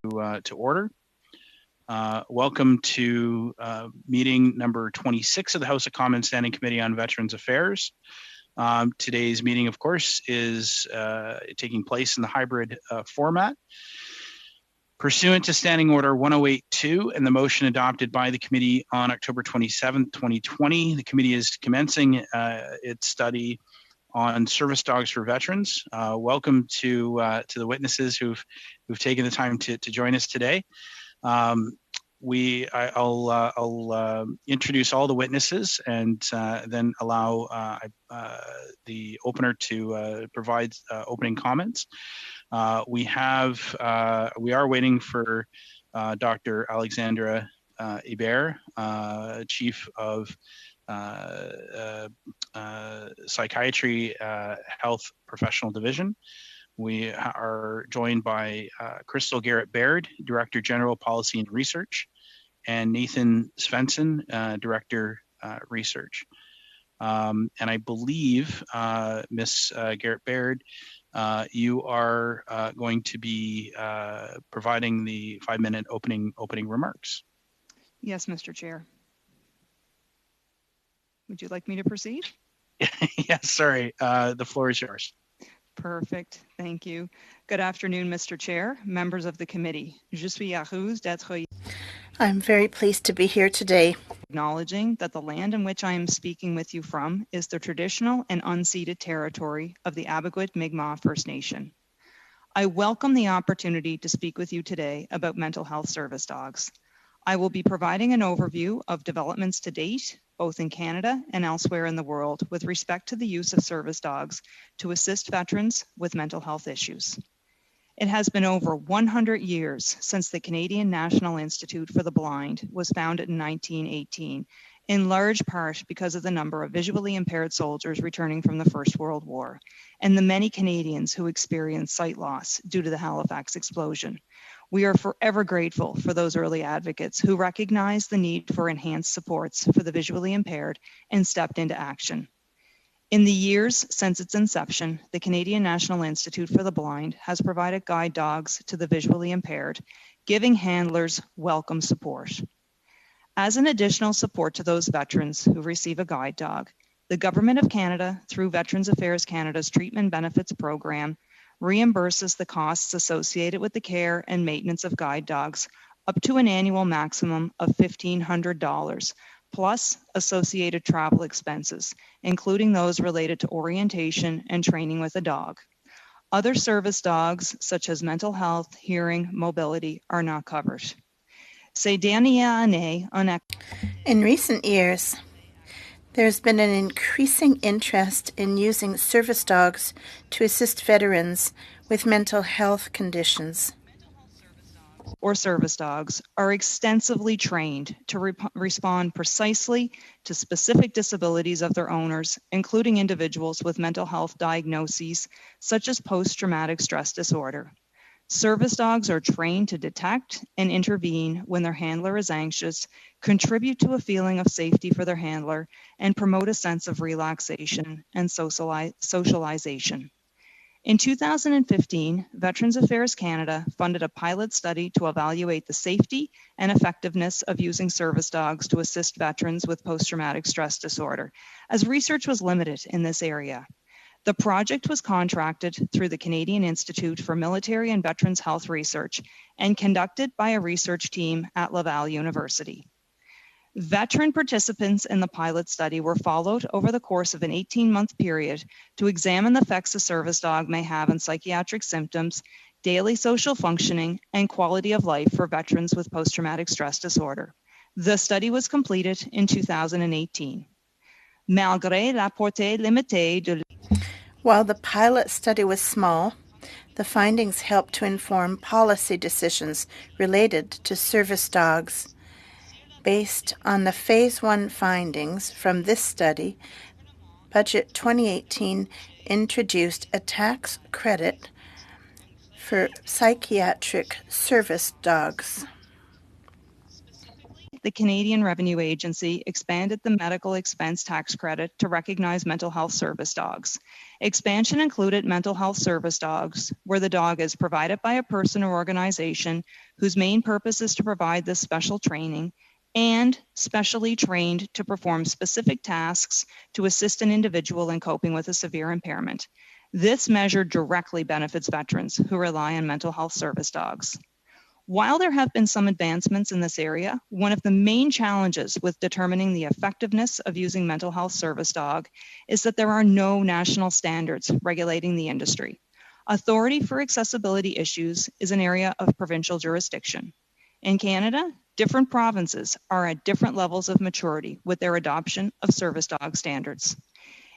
to order. Welcome to meeting number 26 of the House of Commons Standing Committee on Veterans Affairs. Today's meeting, of course, is taking place in the hybrid format. Pursuant to Standing Order 1082 and the motion adopted by the committee on October 27, 2020, the committee is commencing its study on service dogs for veterans. Welcome to the witnesses who've taken the time to join us today. I'll introduce all the witnesses and then allow the opener to provide opening comments. We are waiting for Dr. Alexandra Hebert, Chief of Psychiatry Health Professional Division. We are joined by Crystal Garrett-Baird, Director General Policy and Research, and Nathan Svensson, Director Research. And I believe, Ms. Garrett-Baird, you are going to be providing the 5-minute opening remarks. Yes, Mr. Chair. Would you like me to proceed? Yes, sorry. The floor is yours. Perfect. Thank you. Good afternoon, Mr. Chair, members of the committee. Je suis heureuse d'être. I'm very pleased to be here today. Acknowledging that the land in which I am speaking with you from is the traditional and unceded territory of the Abegwit Mi'kmaq First Nation. I welcome the opportunity to speak with you today about mental health service dogs. I will be providing an overview of developments to date, both in Canada and elsewhere in the world, with respect to the use of service dogs to assist veterans with mental health issues. It has been over 100 years since the Canadian National Institute for the Blind was founded in 1918, in large part because of the number of visually impaired soldiers returning from the First World War, and the many Canadians who experienced sight loss due to the Halifax explosion. We are forever grateful for those early advocates who recognized the need for enhanced supports for the visually impaired and stepped into action. In the years since its inception, the Canadian National Institute for the Blind has provided guide dogs to the visually impaired, giving handlers welcome support. As an additional support to those veterans who receive a guide dog, the Government of Canada, through Veterans Affairs Canada's Treatment Benefits Program, reimburses the costs associated with the care and maintenance of guide dogs up to an annual maximum of $1,500, plus associated travel expenses, including those related to orientation and training with a dog. Other service dogs, such as mental health, hearing, mobility, are not covered. In recent years, there's been an increasing interest in using service dogs to assist veterans with mental health conditions. Or service dogs are extensively trained to respond precisely to specific disabilities of their owners, including individuals with mental health diagnoses such as post-traumatic stress disorder. Service dogs are trained to detect and intervene when their handler is anxious, contribute to a feeling of safety for their handler, and promote a sense of relaxation and socialization. In 2015, Veterans Affairs Canada funded a pilot study to evaluate the safety and effectiveness of using service dogs to assist veterans with post-traumatic stress disorder, as research was limited in this area. The project was contracted through the Canadian Institute for Military and Veterans Health Research and conducted by a research team at Laval University. Veteran participants in the pilot study were followed over the course of an 18-month period to examine the effects a service dog may have on psychiatric symptoms, daily social functioning, and quality of life for veterans with post-traumatic stress disorder. The study was completed in 2018. Malgré la portée limitée de While the pilot study was small, the findings helped to inform policy decisions related to service dogs. Based on the Phase 1 findings from this study, Budget 2018 introduced a tax credit for psychiatric service dogs. the Canadian Revenue Agency expanded the medical expense tax credit to recognize mental health service dogs. Expansion included mental health service dogs, where the dog is provided by a person or organization whose main purpose is to provide this special training, and specially trained to perform specific tasks to assist an individual in coping with a severe impairment. This measure directly benefits veterans who rely on mental health service dogs. While there have been some advancements in this area, one of the main challenges with determining the effectiveness of using mental health service dog is that there are no national standards regulating the industry. Authority for accessibility issues is an area of provincial jurisdiction. In Canada, different provinces are at different levels of maturity with their adoption of service dog standards.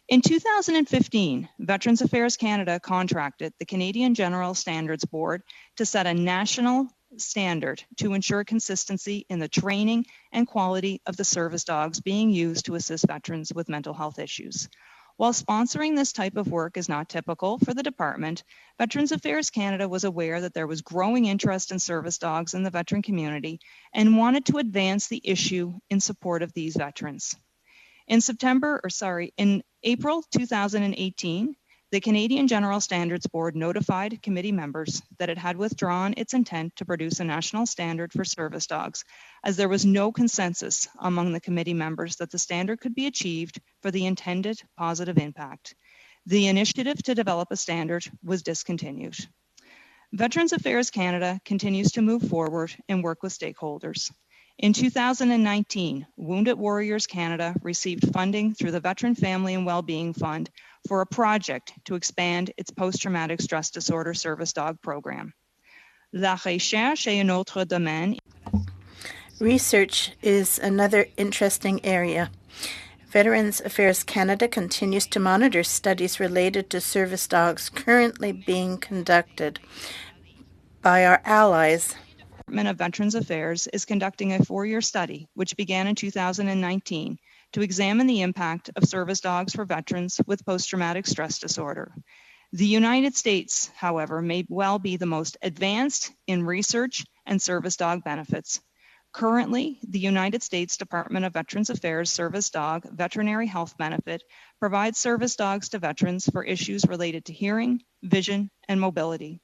In 2015, Veterans Affairs Canada contracted the Canadian General Standards Board to set a national standard to ensure consistency in the training and quality of the service dogs being used to assist veterans with mental health issues. While sponsoring this type of work is not typical for the department, Veterans Affairs Canada was aware that there was growing interest in service dogs in the veteran community and wanted to advance the issue in support of these veterans. In April 2018, the Canadian General Standards Board notified committee members that it had withdrawn its intent to produce a national standard for service dogs, as there was no consensus among the committee members that the standard could be achieved for the intended positive impact. The initiative to develop a standard was discontinued. Veterans Affairs Canada continues to move forward and work with stakeholders. In 2019, Wounded Warriors Canada received funding through the Veteran Family and Wellbeing Fund for a project to expand its post-traumatic stress disorder service dog program. La recherche est un autre domaine. Research is another interesting area. Veterans Affairs Canada continues to monitor studies related to service dogs currently being conducted by our allies. The Department of Veterans Affairs is conducting a 4-year study, which began in 2019, to examine the impact of service dogs for veterans with post-traumatic stress disorder. The United States, however, may well be the most advanced in research and service dog benefits. Currently, the United States Department of Veterans Affairs Service Dog Veterinary Health Benefit provides service dogs to veterans for issues related to hearing, vision, and mobility.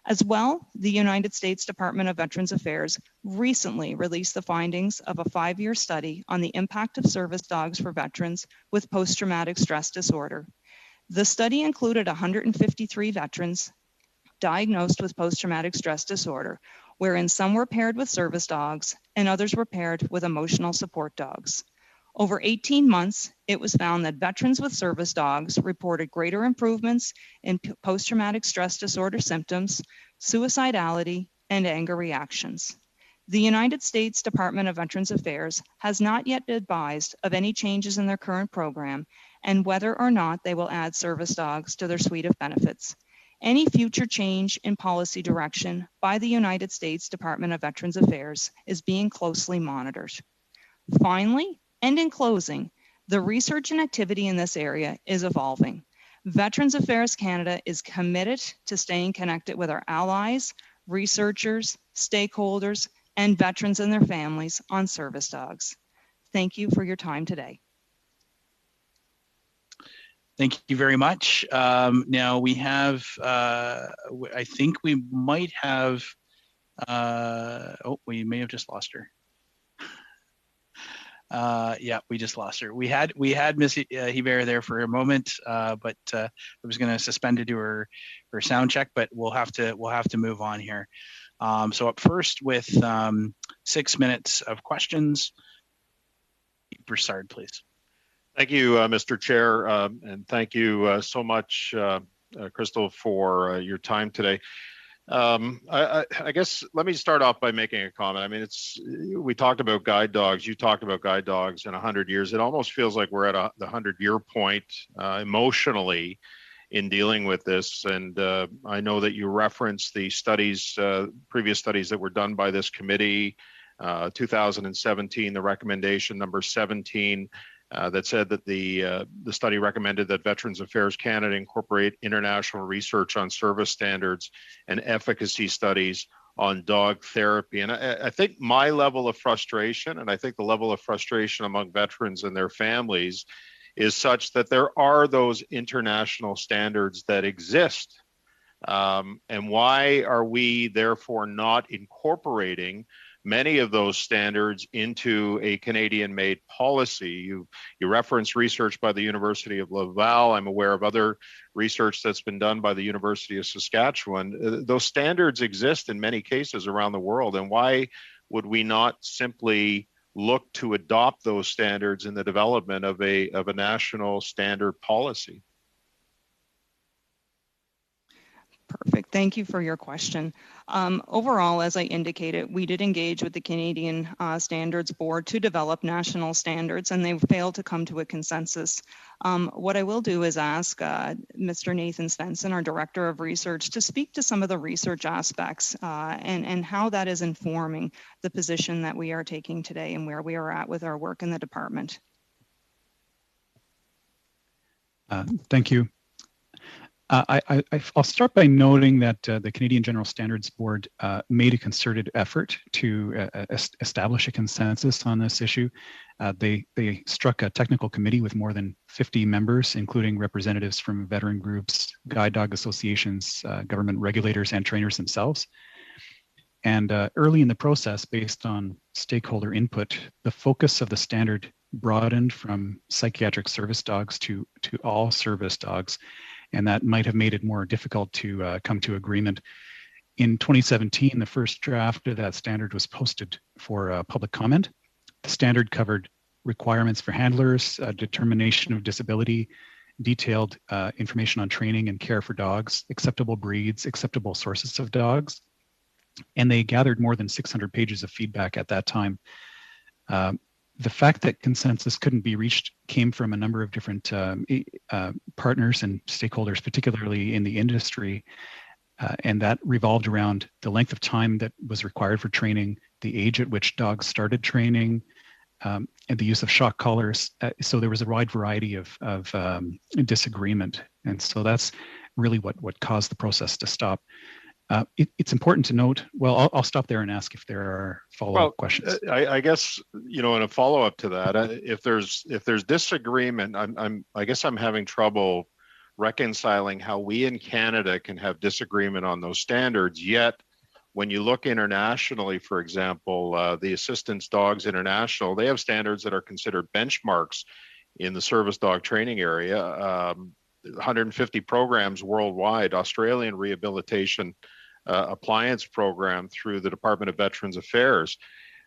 As well, the United States Department of Veterans Affairs recently released the findings of a 5-year study on the impact of service dogs for veterans with post-traumatic stress disorder. The study included 153 veterans diagnosed with post-traumatic stress disorder, wherein some were paired with service dogs and others were paired with emotional support dogs. Over 18 months, it was found that veterans with service dogs reported greater improvements in post-traumatic stress disorder symptoms, suicidality, and anger reactions. The United States Department of Veterans Affairs has not yet advised of any changes in their current program and whether or not they will add service dogs to their suite of benefits. Any future change in policy direction by the United States Department of Veterans Affairs is being closely monitored. Finally, and in closing, the research and activity in this area is evolving. Veterans Affairs Canada is committed to staying connected with our allies, researchers, stakeholders, and veterans and their families on service dogs. Thank you for your time today. Thank you very much. Now we have, I think we might have, we may have just lost her. Yeah, we just lost her. We had Miss Hibert there for a moment, but I was going to suspend to do her sound check, but we'll have to move on here. So up first with 6 minutes of questions, Broussard, please. Thank you, Mr. Chair, and thank you so much, Crystal, for your time today. I guess let me start off by making a comment. I mean, we talked about guide dogs. You talked about guide dogs in 100 years. It almost feels like we're at the 100-year point emotionally in dealing with this. And I know that you referenced the studies, previous studies that were done by this committee, 2017, the recommendation number 17, that said that the study recommended that Veterans Affairs Canada incorporate international research on service standards and efficacy studies on dog therapy. And I think my level of frustration, and I think the level of frustration among veterans and their families, is such that there are those international standards that exist. And why are we therefore not incorporating many of those standards into a Canadian-made policy? You reference research by the University of Laval. I'm aware of other research that's been done by the University of Saskatchewan. Those standards exist in many cases around the world. And why would we not simply look to adopt those standards in the development of a national standard policy? Perfect. Thank you for your question. Overall, as I indicated, we did engage with the Canadian Standards Board to develop national standards, and they failed to come to a consensus. What I will do is ask Mr. Nathan Svensson, our Director of Research, to speak to some of the research aspects and how that is informing the position that we are taking today and where we are at with our work in the department. Thank you. I'll start by noting that the Canadian General Standards Board made a concerted effort to establish a consensus on this issue. They struck a technical committee with more than 50 members, including representatives from veteran groups, guide dog associations, government regulators, and trainers themselves. And early in the process, based on stakeholder input, the focus of the standard broadened from psychiatric service dogs to all service dogs. And that might have made it more difficult to come to agreement. In 2017, the first draft of that standard was posted for public comment. The standard covered requirements for handlers, determination of disability, detailed information on training and care for dogs, acceptable breeds, acceptable sources of dogs. And they gathered more than 600 pages of feedback at that time. The fact that consensus couldn't be reached came from a number of different partners and stakeholders, particularly in the industry, and that revolved around the length of time that was required for training, the age at which dogs started training, and the use of shock collars. So there was a wide variety of disagreement, and so that's really what caused the process to stop. It's important to note, well, I'll stop there and ask if there are follow-up questions. I guess, in a follow-up to that, if there's disagreement, I guess I'm having trouble reconciling how we in Canada can have disagreement on those standards, yet when you look internationally, for example, the Assistance Dogs International, they have standards that are considered benchmarks in the service dog training area. 150 programs worldwide, Australian rehabilitation appliance program through the Department of Veterans Affairs.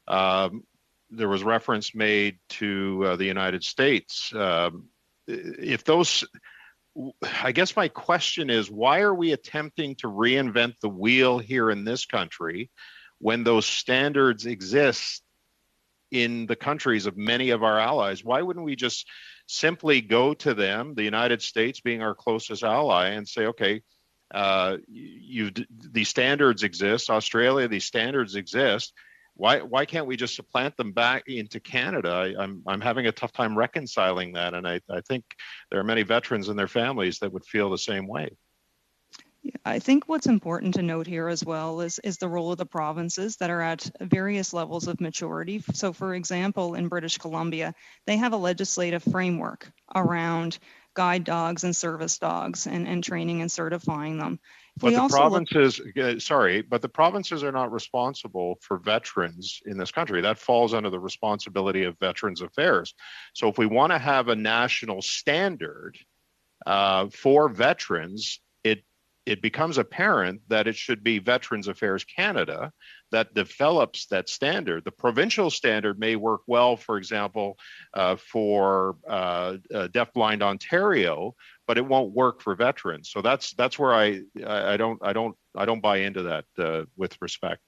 There was reference made to the United States. I guess my question is, why are we attempting to reinvent the wheel here in this country when those standards exist in the countries of many of our allies? Why wouldn't we just simply go to them, the United States being our closest ally, and say, okay, these standards exist, Australia, these standards exist. Why can't we just supplant them back into Canada? I'm having a tough time reconciling that, and I think there are many veterans and their families that would feel the same way. I think what's important to note here as well is the role of the provinces that are at various levels of maturity. So for example, in British Columbia, they have a legislative framework around guide dogs and service dogs and training and certifying them. But the provinces are not responsible for veterans in this country. That falls under the responsibility of Veterans Affairs. So if we want to have a national standard for veterans, it becomes apparent that it should be Veterans Affairs Canada that develops that standard. The provincial standard may work well, for example, for deafblind Ontario, but it won't work for veterans. So that's where I don't buy into that with respect.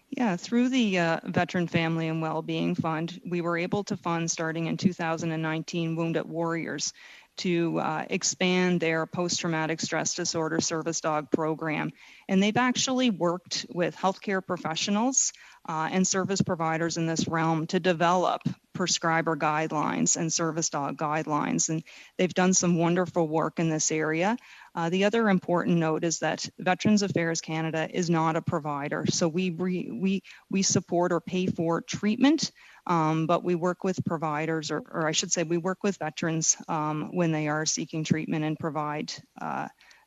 Yeah, through the Veteran Family and Wellbeing Fund, we were able to fund, starting in 2019, Wounded Warriors to expand their post-traumatic stress disorder service dog program. And they've actually worked with healthcare professionals and service providers in this realm to develop prescriber guidelines and service dog guidelines, and they've done some wonderful work in this area. The other important note is that Veterans Affairs Canada is not a provider, so we support or pay for treatment, but we work with providers, or I should say we work with veterans when they are seeking treatment and provide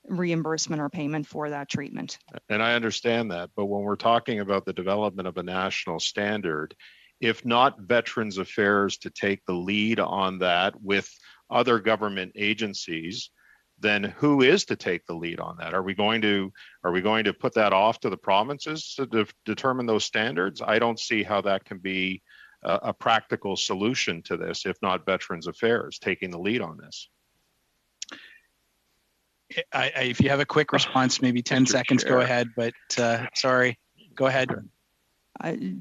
reimbursement or payment for that treatment. And I understand that, but when we're talking about the development of a national standard, if not Veterans Affairs to take the lead on that with other government agencies, then who is to take the lead on that? Are we going to put that off to the provinces to determine those standards? I don't see how that can be a practical solution to this, if not Veterans Affairs taking the lead on this. If you have a quick response, maybe 10 seconds, go ahead, but sorry, go ahead.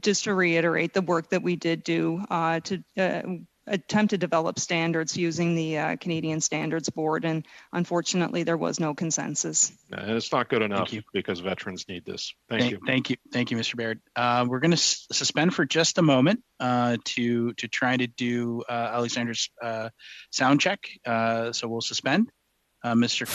Just to reiterate the work that we did do to attempt to develop standards using the Canadian Standards Board, and unfortunately there was no consensus. And it's not good enough because veterans need this. Thank you, Mr. Baird. We're going to suspend for just a moment to try to do Alexander's sound check. So we'll suspend. Mr.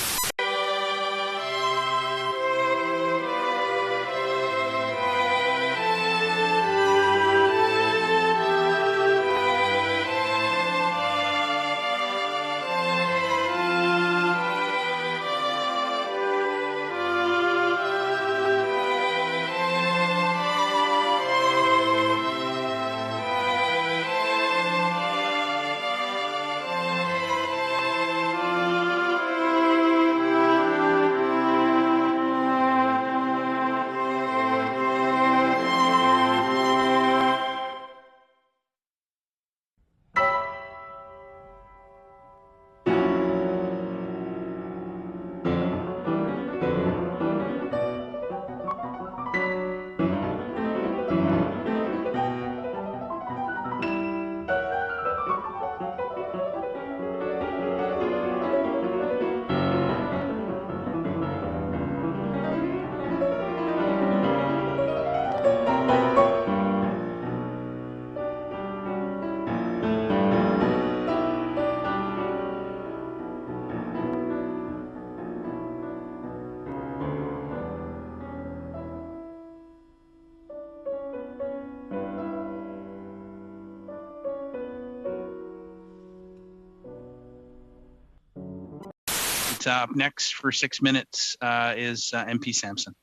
Up next for 6 minutes is MP Sampson.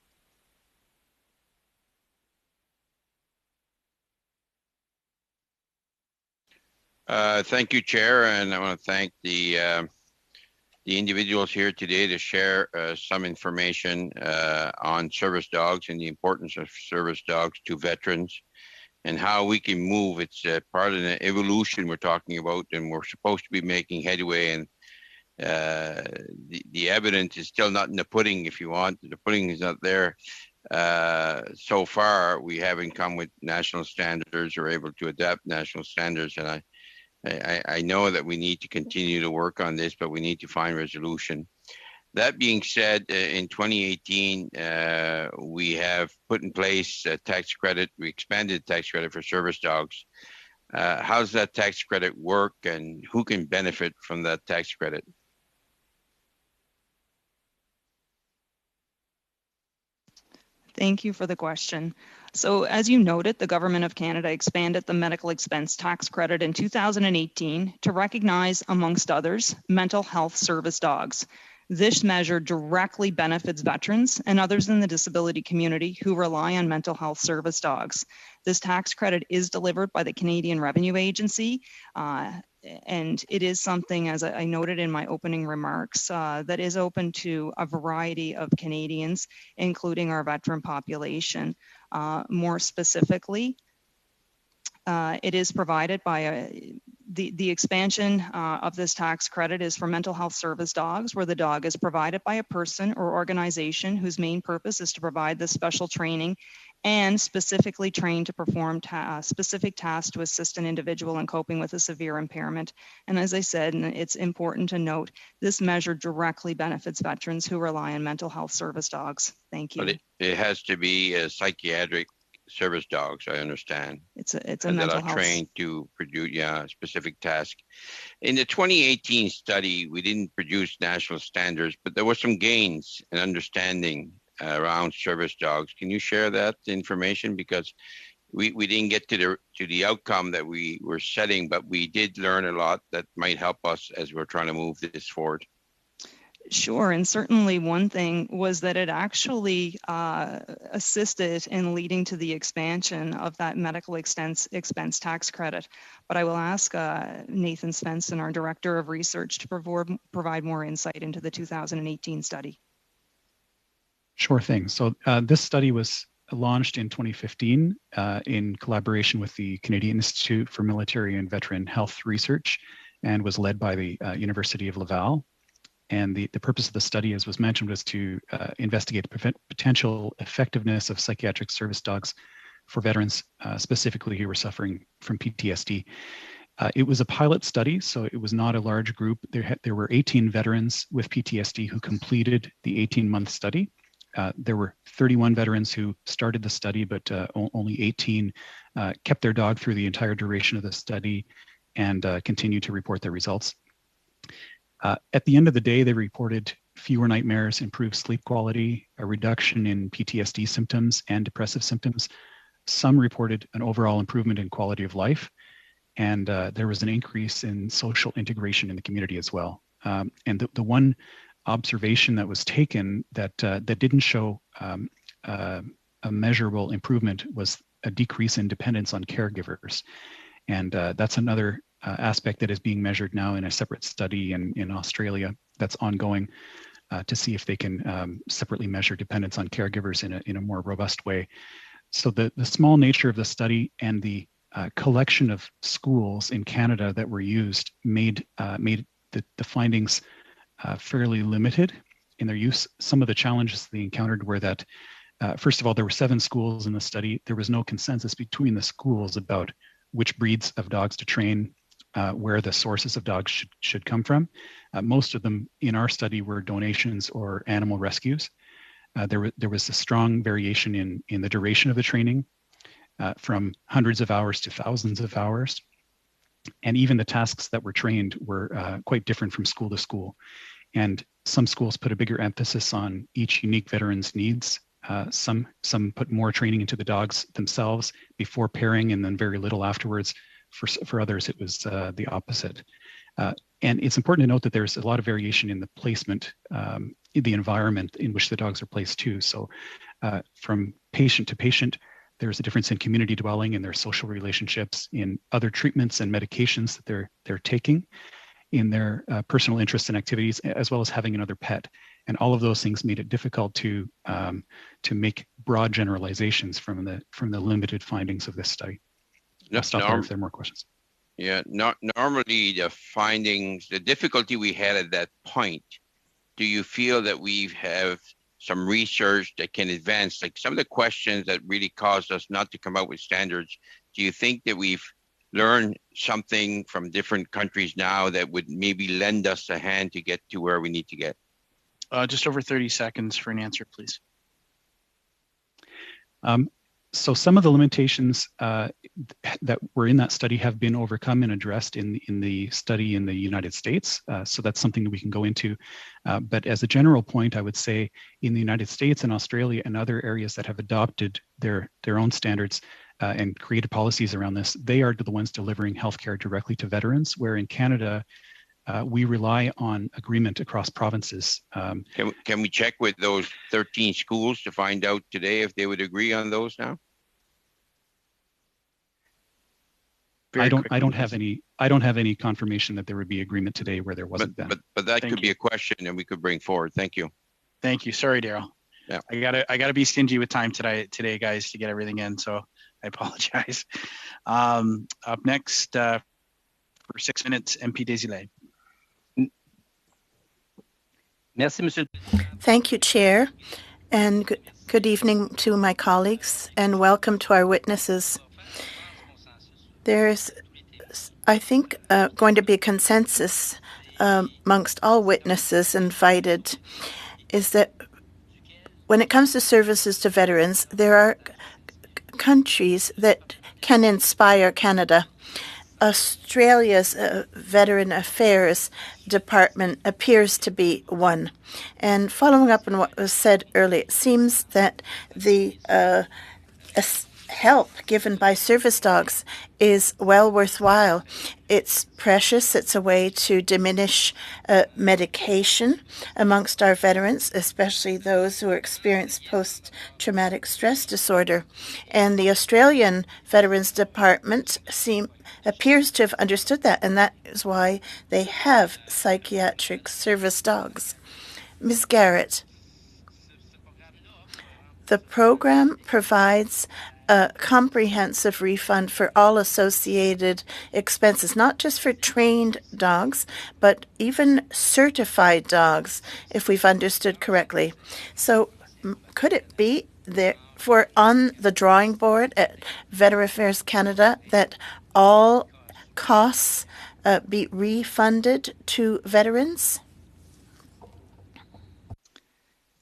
Thank you, Chair, and I want to thank the individuals here today to share some information on service dogs and the importance of service dogs to veterans and how we can move. It's part of the evolution we're talking about, and we're supposed to be making headway, and the evidence is still not in the pudding, if you want. The pudding is not there. So far, we haven't come with national standards or able to adapt national standards, and I know that we need to continue to work on this, but we need to find resolution. That being said, in 2018, we have put in place a tax credit. We expanded tax credit for service dogs. How does that tax credit work, and who can benefit from that tax credit? Thank you for the question. So as you noted, the Government of Canada expanded the medical expense tax credit in 2018 to recognize, amongst others, mental health service dogs. This measure directly benefits veterans and others in the disability community who rely on mental health service dogs. This tax credit is delivered by the Canadian Revenue Agency, and it is something, as I noted in my opening remarks, that is open to a variety of Canadians, including our veteran population. More specifically, it is provided by the expansion of this tax credit is for mental health service dogs, where the dog is provided by a person or organization whose main purpose is to provide this special training and specifically trained to perform specific tasks to assist an individual in coping with a severe impairment. And as I said, and it's important to note, this measure directly benefits veterans who rely on mental health service dogs. Thank you. But it has to be a psychiatric service dogs, I understand. It's a And that mental are health. trained to produce, a specific task. In the 2018 study, we didn't produce national standards, but there were some gains in understanding around service dogs. Can you share that information? Because we didn't get to the outcome that we were setting, but we did learn a lot that might help us as we're trying to move this forward. Sure, and certainly one thing was that it actually assisted in leading to the expansion of that medical expense tax credit. But I will ask Nathan Svensson, our Director of Research, to provide more insight into the 2018 study. Sure thing. So this study was launched in 2015 in collaboration with the Canadian Institute for Military and Veteran Health Research and was led by the University of Laval. And the purpose of the study, as was mentioned, was to investigate the potential effectiveness of psychiatric service dogs for veterans, specifically who were suffering from PTSD. It was a pilot study, so it was not a large group. There were 18 veterans with PTSD who completed the 18-month study. There were 31 veterans who started the study, but only 18 kept their dog through the entire duration of the study and continued to report their results. At the end of the day, they reported fewer nightmares, improved sleep quality, a reduction in PTSD symptoms and depressive symptoms. Some reported an overall improvement in quality of life, and there was an increase in social integration in the community as well. And the one observation that was taken that didn't show a measurable improvement was a decrease in dependence on caregivers. And that's another aspect that is being measured now in a separate study in Australia that's ongoing to see if they can separately measure dependence on caregivers in a more robust way. So the small nature of the study and the collection of schools in Canada that were used made the findings fairly limited in their use. Some of the challenges they encountered were that, first of all, there were 7 schools in the study. There was no consensus between the schools about which breeds of dogs to train, where the sources of dogs should come from. Most of them in our study were donations or animal rescues. There was a strong variation in the duration of the training, from hundreds of hours to thousands of hours. And even the tasks that were trained were quite different from school to school. And some schools put a bigger emphasis on each unique veteran's needs. Some put more training into the dogs themselves before pairing and then very little afterwards. For others, it was the opposite. And it's important to note that there's a lot of variation in the placement, in the environment in which the dogs are placed too. So from patient to patient, there's a difference in community dwelling and their social relationships, in other treatments and medications that they're taking, in their personal interests and activities, as well as having another pet. And all of those things made it difficult to make broad generalizations from the limited findings of this study. I'll stop there if there are more questions. Yeah, normally the findings, the difficulty we had at that point, do you feel that we have some research that can advance, like some of the questions that really caused us not to come out with standards? Do you think that we've learned something from different countries now that would maybe lend us a hand to get to where we need to get? Just over 30 seconds for an answer, please. So some of the limitations that were in that study have been overcome and addressed in the study in the United States. So that's something that we can go into. But as a general point, I would say in the United States and Australia and other areas that have adopted their own standards and created policies around this, they are the ones delivering healthcare directly to veterans, where in Canada, we rely on agreement across provinces. Can we check with those 13 schools to find out today if they would agree on those now? I don't have any confirmation that there would be agreement today where there wasn't then. But that could be a question that we could bring forward. Thank you. Thank you. Sorry, Daryl. Yeah. I gotta be stingy with time today, guys, to get everything in. So I apologize. Up next for 6 minutes, MP Desilets. Merci, Monsieur. Thank you, Chair, and good evening to my colleagues, and welcome to our witnesses. There's, I think, going to be a consensus amongst all witnesses invited, is that when it comes to services to veterans, there are countries that can inspire Canada. Australia's Veteran Affairs Department appears to be one. And following up on what was said earlier, it seems that the help given by service dogs is well worthwhile. It's precious. It's a way to diminish medication amongst our veterans, especially those who experience post-traumatic stress disorder. And the Australian Veterans Department appears to have understood that, and that is why they have psychiatric service dogs. Ms. Garrett, the program provides a comprehensive refund for all associated expenses, not just for trained dogs, but even certified dogs, if we've understood correctly. So could it be therefore on the drawing board at Veteran Affairs Canada that all costs be refunded to veterans?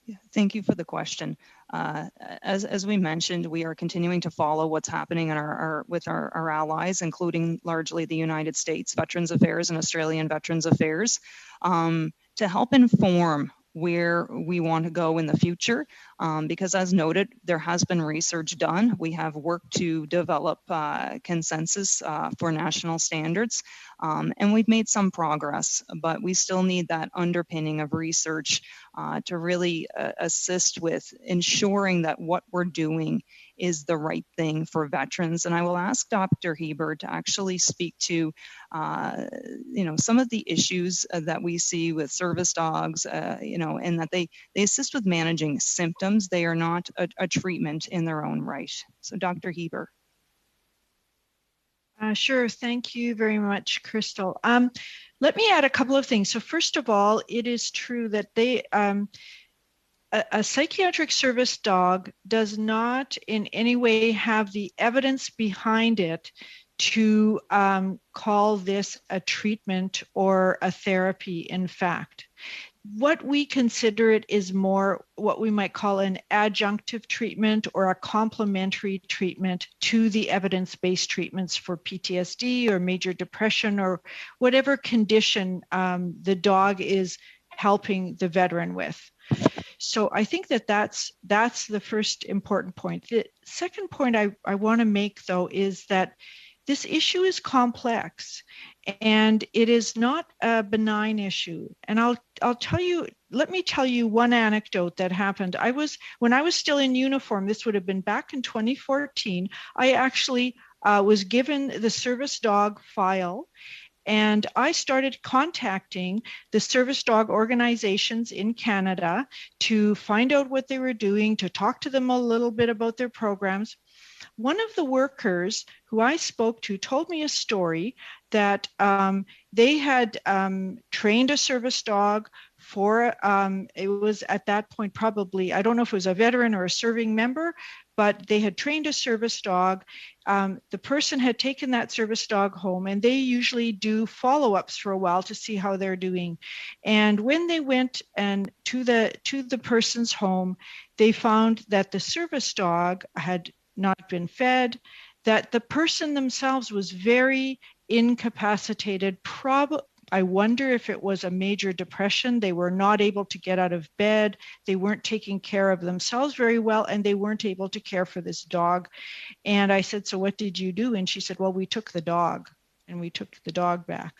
Yeah, thank you for the question. As we mentioned, we are continuing to follow what's happening in with our allies, including largely the United States Veterans Affairs and Australian Veterans Affairs, to help inform where we want to go in the future. Because as noted, there has been research done. We have worked to develop consensus for national standards, and we've made some progress, but we still need that underpinning of research to really assist with ensuring that what we're doing is the right thing for veterans. And I will ask Dr. Heber to actually speak to, some of the issues that we see with service dogs, and that they assist with managing symptoms. They are not a treatment in their own right. So Dr. Heber. Sure. Thank you very much, Crystal. Let me add a couple of things. So first of all, it is true that a psychiatric service dog does not in any way have the evidence behind it to call this a treatment or a therapy, in fact. What we consider it is more what we might call an adjunctive treatment or a complementary treatment to the evidence-based treatments for PTSD or major depression or whatever condition the dog is helping the veteran with. So I think that's the first important point. The second point I want to make, though, is that this issue is complex and it is not a benign issue. And let me tell you one anecdote that happened. When I was still in uniform, this would have been back in 2014, I actually was given the service dog file. And I started contacting the service dog organizations in Canada to find out what they were doing, to talk to them a little bit about their programs. One of the workers who I spoke to told me a story that they had trained a service dog for, it was at that point probably, I don't know if it was a veteran or a serving member, but they had trained a service dog. The person had taken that service dog home, and they usually do follow-ups for a while to see how they're doing. And when they went to the person's home, they found that the service dog had not been fed, that the person themselves was very incapacitated. I wonder if it was a major depression. They were not able to get out of bed. They weren't taking care of themselves very well, and they weren't able to care for this dog. And I said, so what did you do? And she said, well, we took the dog, and we took the dog back.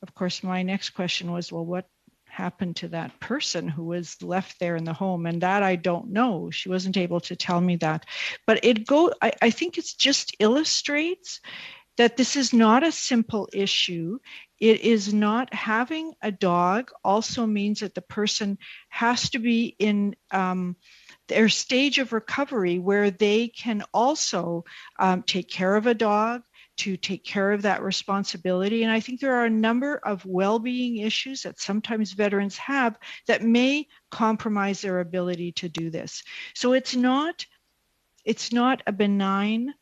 Of course, my next question was, well, what happened to that person who was left there in the home? And that I don't know. She wasn't able to tell me that. But I think it just illustrates that this is not a simple issue. It is not having a dog also means that the person has to be in their stage of recovery where they can also take care of a dog, to take care of that responsibility. And I think there are a number of well-being issues that sometimes veterans have that may compromise their ability to do this. So it's not a benign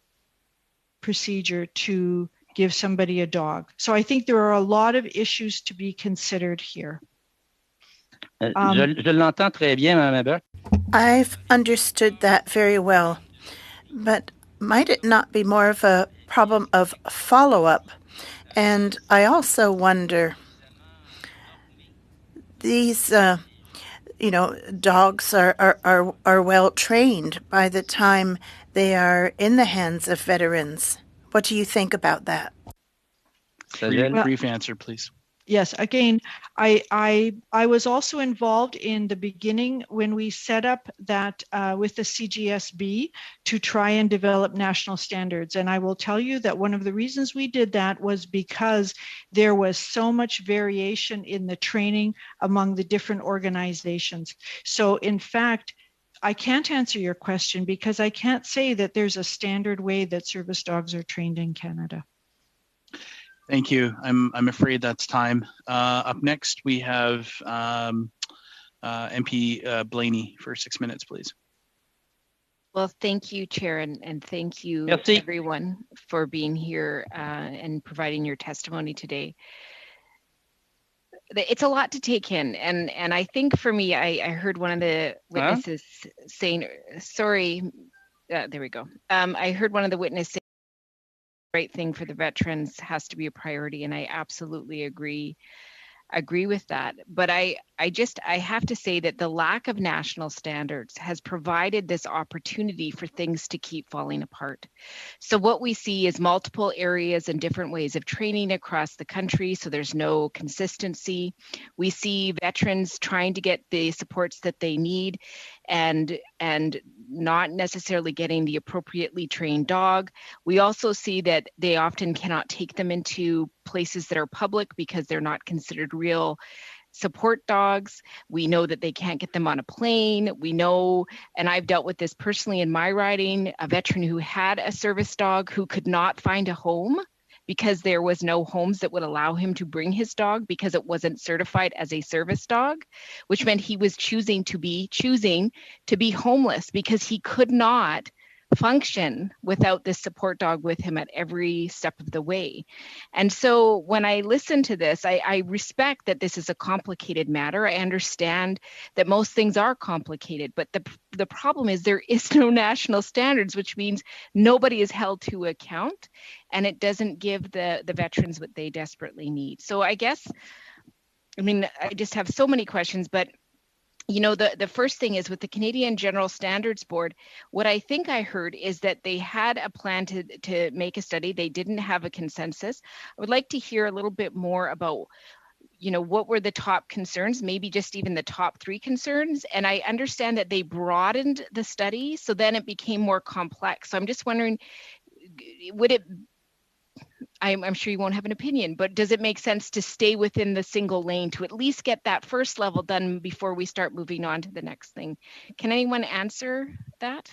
procedure to give somebody a dog. So I think there are a lot of issues to be considered here. Je l'entends très bien, Mme Hébert. I've understood that very well, but might it not be more of a problem of follow-up? And I also wonder, these dogs are well trained by the time they are in the hands of veterans. What do you think about that? Brief answer, please. Yes, again, I was also involved in the beginning when we set up that with the CGSB to try and develop national standards. And I will tell you that one of the reasons we did that was because there was so much variation in the training among the different organizations. So in fact, I can't answer your question because I can't say that there's a standard way that service dogs are trained in Canada. Thank you. I'm afraid that's time. Up next, we have MP Blaney for 6 minutes, please. Well, thank you, Chair, and thank you everyone for being here and providing your testimony today. It's a lot to take in, and I think for me, I heard one of the witnesses saying, sorry, there we go. I heard one of the witnesses say, right thing for the veterans has to be a priority, and I absolutely agree with that. But I have to say that the lack of national standards has provided this opportunity for things to keep falling apart. So what we see is multiple areas and different ways of training across the country, so there's no consistency. We see veterans trying to get the supports that they need and not necessarily getting the appropriately trained dog. We also see that they often cannot take them into places that are public because they're not considered real support dogs. We know that they can't get them on a plane. We know, and I've dealt with this personally in my riding, a veteran who had a service dog who could not find a home because there was no homes that would allow him to bring his dog because it wasn't certified as a service dog, which meant he was choosing to be homeless because he could not function without this support dog with him at every step of the way. And so when I listen to this, I respect that this is a complicated matter. I understand that most things are complicated, but the problem is there is no national standards, which means nobody is held to account, and it doesn't give the veterans what they desperately need. So I guess, I just have so many questions, but the first thing is with the Canadian General Standards Board, what I think I heard is that they had a plan to make a study. They didn't have a consensus. I would like to hear a little bit more about, what were the top concerns, maybe just even the top 3 concerns. And I understand that they broadened the study, so then it became more complex. So I'm just wondering, I'm sure you won't have an opinion, but does it make sense to stay within the single lane to at least get that first level done before we start moving on to the next thing? Can anyone answer that?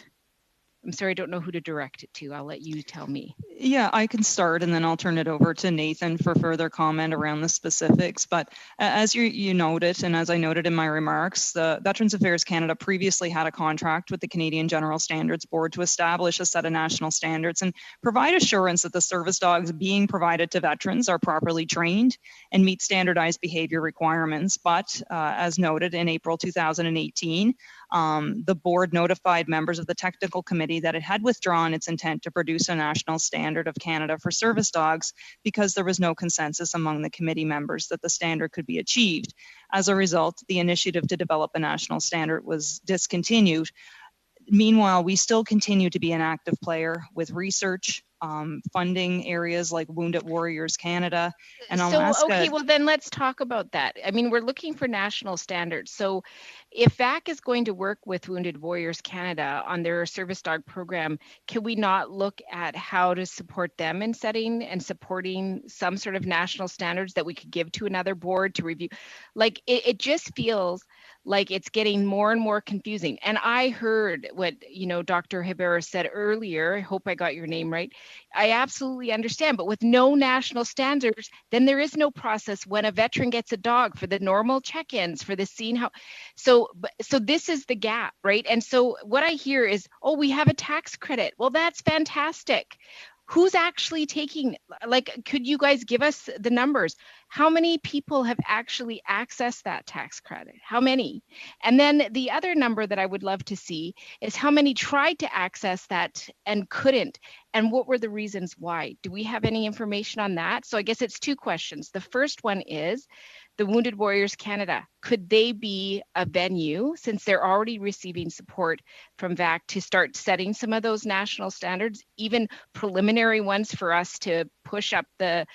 I'm sorry, I don't know who to direct it to. I'll let you tell me. Yeah, I can start and then I'll turn it over to Nathan for further comment around the specifics. But as you noted, and as I noted in my remarks, the Veterans Affairs Canada previously had a contract with the Canadian General Standards Board to establish a set of national standards and provide assurance that the service dogs being provided to veterans are properly trained and meet standardized behavior requirements. But as noted in April 2018, the board notified members of the technical committee that it had withdrawn its intent to produce a national standard of Canada for service dogs because there was no consensus among the committee members that the standard could be achieved. As a result, the initiative to develop a national standard was discontinued. Meanwhile, we still continue to be an active player with research, funding areas like Wounded Warriors Canada and Alaska. Okay, well then let's talk about that. We're looking for national standards. So if VAC is going to work with Wounded Warriors Canada on their service dog program, can we not look at how to support them in setting and supporting some sort of national standards that we could give to another board to review? Like it just feels like it's getting more and more confusing. And I heard what, Dr. Rivera said earlier. I hope I got your name right. I absolutely understand, but with no national standards, then there is no process when a veteran gets a dog for the normal check-ins, for the scene. So this is the gap, right? And so what I hear is, oh, we have a tax credit. Well, that's fantastic. who's actually taking, like, could you guys give us the numbers? How many people have actually accessed that tax credit? How many? And then the other number that I would love to see is how many tried to access that and couldn't, and what were the reasons why? Do we have any information on that? So I guess it's two questions. The first one is, the Wounded Warriors Canada, could they be a venue, since they're already receiving support from VAC, to start setting some of those national standards, even preliminary ones, for us to push up the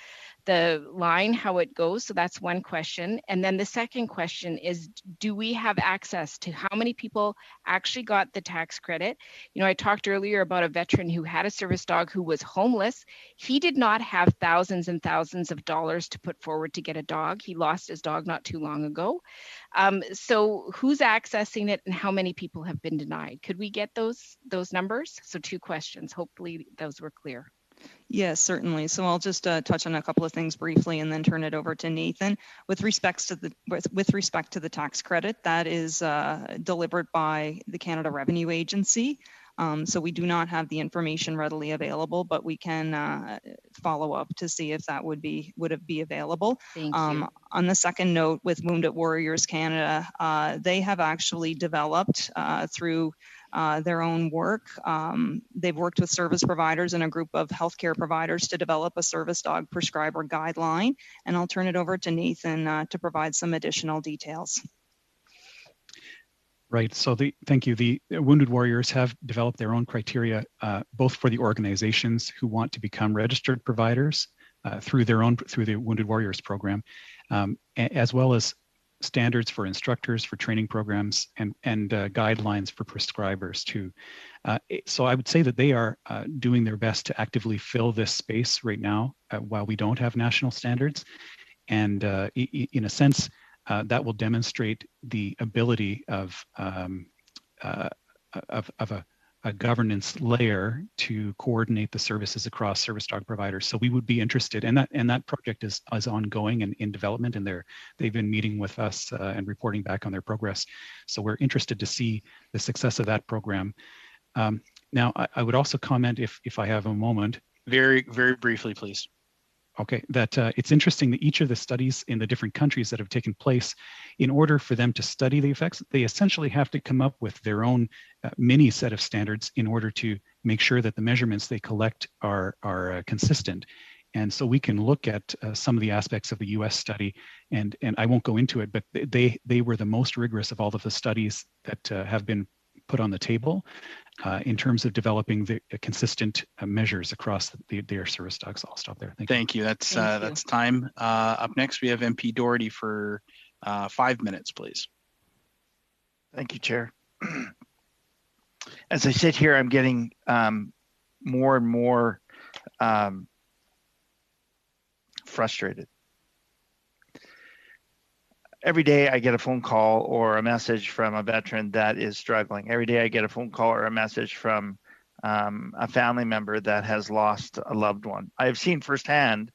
line, how it goes? So that's one question. And then the second question is, do we have access to how many people actually got the tax credit? You know, I talked earlier about a veteran who had a service dog who was homeless. He did not have thousands and thousands of dollars to put forward to get a dog. He lost his dog not too long ago. So who's accessing it, and how many people have been denied? Could we get those numbers? So two questions. Hopefully those were clear. Yes, certainly. So I'll just touch on a couple of things briefly and then turn it over to Nathan. With respect to the tax credit, that is delivered by the Canada Revenue Agency. So we do not have the information readily available, but we can follow up to see if that would be available. Thank you. On the second note, with Wounded Warriors Canada, they have actually developed through their own work. They've worked with service providers and a group of healthcare providers to develop a service dog prescriber guideline. And I'll turn it over to Nathan to provide some additional details. Right. So thank you. The Wounded Warriors have developed their own criteria, both for the organizations who want to become registered providers through the Wounded Warriors program, as well as standards for instructors, for training programs, and guidelines for prescribers too. So I would say that they are doing their best to actively fill this space right now while we don't have national standards. And in a sense, that will demonstrate the ability of a governance layer to coordinate the services across service dog providers. So we would be interested, and that project is ongoing and in development, and they've been meeting with us and reporting back on their progress. So we're interested to see the success of that program. Now, I would also comment, if I have a moment. Very, very briefly, please. Okay, that it's interesting that each of the studies in the different countries that have taken place, in order for them to study the effects, they essentially have to come up with their own mini set of standards in order to make sure that the measurements they collect are consistent. And so we can look at some of the aspects of the US study, and I won't go into it, but they were the most rigorous of all of the studies that have been put on the table in terms of developing the consistent measures across their service dogs. I'll stop there. Thank you. That's time. Up next, we have MP Doherty for 5 minutes, please. Thank you, Chair. As I sit here, I'm getting more and more frustrated. Every day I get a phone call or a message from a veteran that is struggling. Every day I get a phone call or a message from a family member that has lost a loved one. I have seen firsthand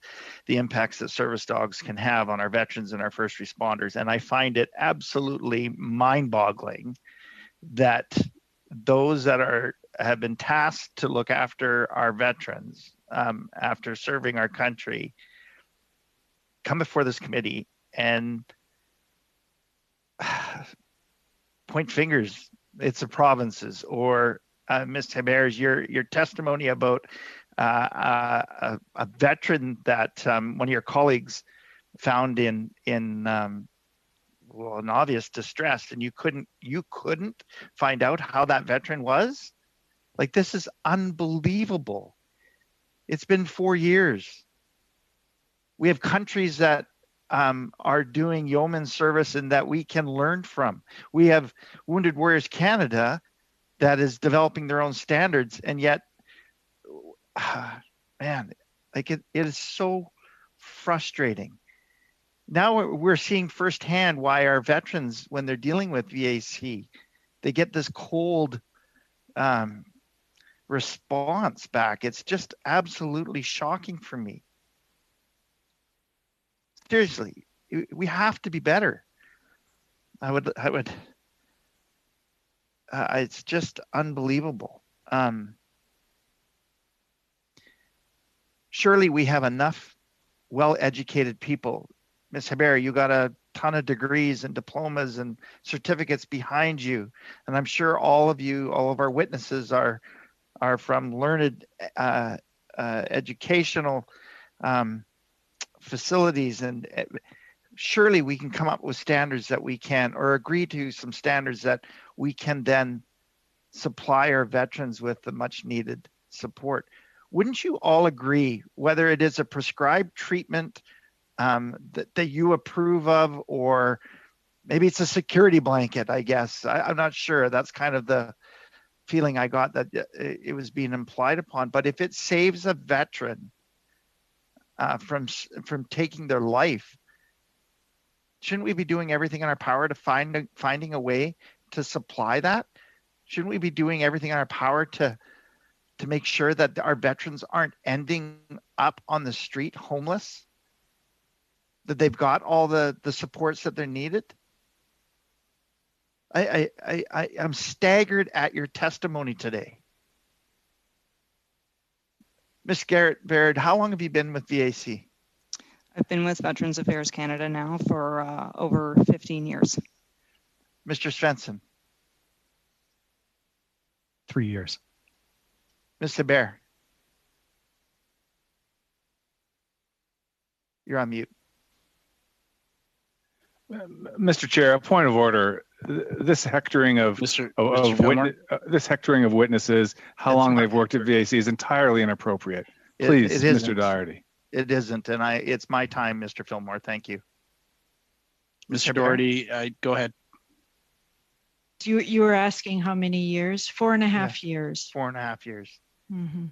the impacts that service dogs can have on our veterans and our first responders. And I find it absolutely mind-boggling that those that have been tasked to look after our veterans after serving our country come before this committee and point fingers. It's the provinces, or Ms. Hebert, your testimony about a veteran that one of your colleagues found in an obvious distress, and you couldn't find out how that veteran was. Like, this is unbelievable. It's been 4 years. We have countries that are doing yeoman service and that we can learn from. We have Wounded Warriors Canada that is developing their own standards, and yet, man, like it is so frustrating. Now we're seeing firsthand why our veterans, when they're dealing with VAC, they get this cold response back. It's just absolutely shocking for me. Seriously, we have to be better. It's just unbelievable. surely we have enough well-educated people. Ms. Hebert, you got a ton of degrees and diplomas and certificates behind you. And I'm sure all of our witnesses are from learned educational facilities, and surely we can come up with standards that we can, or agree to some standards that we can then supply our veterans with the much needed support. Wouldn't you all agree, whether it is a prescribed treatment that you approve of, or maybe it's a security blanket, I guess. I'm not sure. That's kind of the feeling I got, that it was being implied upon. But if it saves a veteran from taking their life, shouldn't we be doing everything in our power to finding a way to supply that? Shouldn't we be doing everything in our power to make sure that our veterans aren't ending up on the street homeless, that they've got all the supports that they're needed? I'm staggered at your testimony today. Ms. Garrett Baird, how long have you been with VAC? I've been with Veterans Affairs Canada now for over 15 years. Mr. Svensson? 3 years. Ms. Hebert? You're on mute. Mr. Chair, a point of order. This hectoring of witnesses, how long they've worked at VAC, is entirely inappropriate. Please, Mr. Doherty. It isn't, and it's my time, Mr. Fillmore. Thank you. Mr. Doherty, go ahead. You were asking how many years? 4.5 years. 4.5 years. Mm-hmm.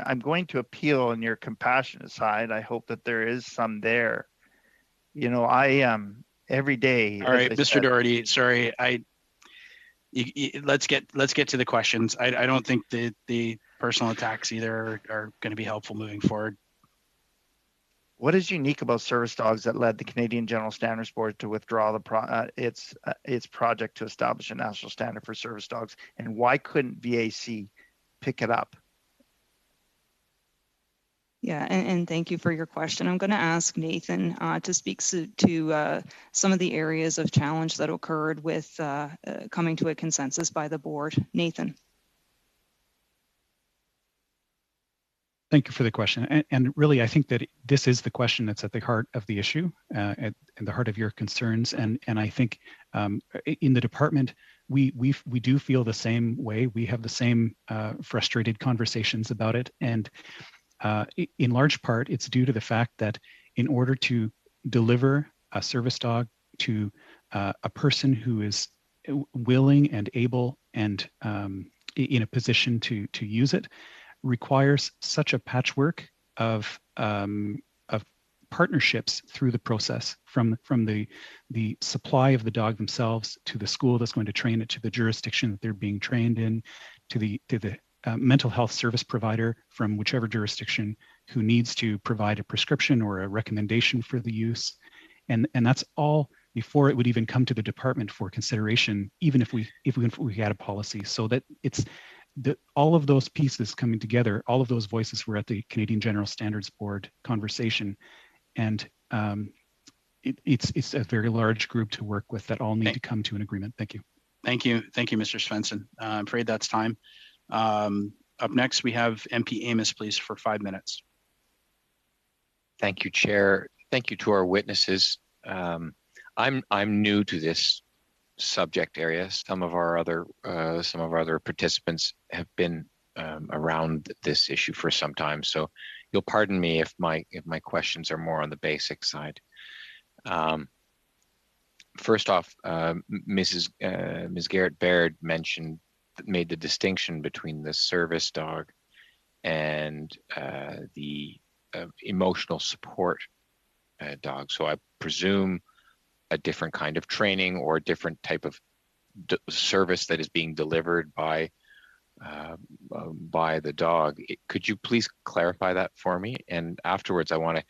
I'm going to appeal on your compassionate side. I hope that there is some there. Every day. All right, Mr. Doherty, sorry, let's get to the questions. I don't think the personal attacks either are going to be helpful moving forward. What is unique about service dogs that led the Canadian General Standards Board to withdraw its project to establish a national standard for service dogs, and why couldn't VAC pick it up? Yeah, and thank you for your question. I'm going to ask Nathan to speak to some of the areas of challenge that occurred with coming to a consensus by the board. Nathan. Thank you for the question. And really, I think that this is the question that's at the heart of the issue, at the heart of your concerns. And I think in the department, we do feel the same way. We have the same frustrated conversations about it. And in large part, it's due to the fact that in order to deliver a service dog to a person who is willing and able and in a position to use it, requires such a patchwork of partnerships through the process, from the supply of the dog themselves, to the school that's going to train it, to the jurisdiction that they're being trained in, to the mental health service provider from whichever jurisdiction who needs to provide a prescription or a recommendation for the use, and that's all before it would even come to the department for consideration, even if we had a policy. So that it's all of those pieces coming together, all of those voices were at the Canadian General Standards Board conversation, and it's a very large group to work with that all need to come to an agreement. Thank you. Thank you, Mr. Svensson. I'm afraid that's time. Up next, we have MP Amos, please, for 5 minutes. Thank you, Chair. Thank you to our witnesses. I'm new to this subject area. Some of our other participants have been around this issue for some time, so you'll pardon me if my questions are more on the basic side. First off, Ms. Garrett Baird made the distinction between the service dog and the emotional support dog. So I presume a different kind of training or a different type of service that is being delivered by the dog. Could you please clarify that for me? And afterwards, I want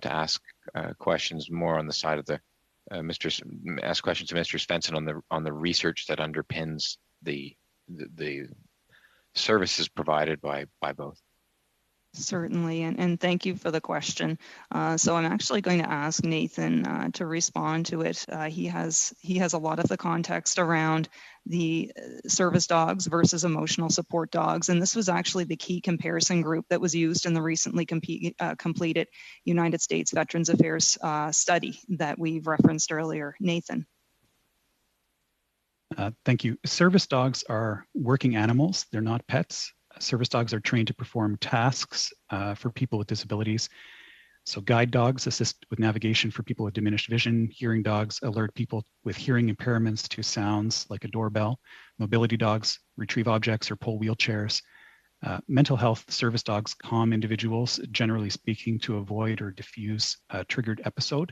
to ask questions more on the side of the ask questions to Mr. Svensson on the research that underpins the services provided by both? Certainly, and thank you for the question. So I'm actually going to ask Nathan to respond to it. He has a lot of the context around the service dogs versus emotional support dogs, and this was actually the key comparison group that was used in the recently completed United States Veterans Affairs study that we've referenced earlier. Nathan. Thank you. Service dogs are working animals. They're not pets. Service dogs are trained to perform tasks for people with disabilities. So guide dogs assist with navigation for people with diminished vision. Hearing dogs alert people with hearing impairments to sounds like a doorbell. Mobility dogs retrieve objects or pull wheelchairs. Mental health service dogs calm individuals, generally speaking, to avoid or diffuse a triggered episode,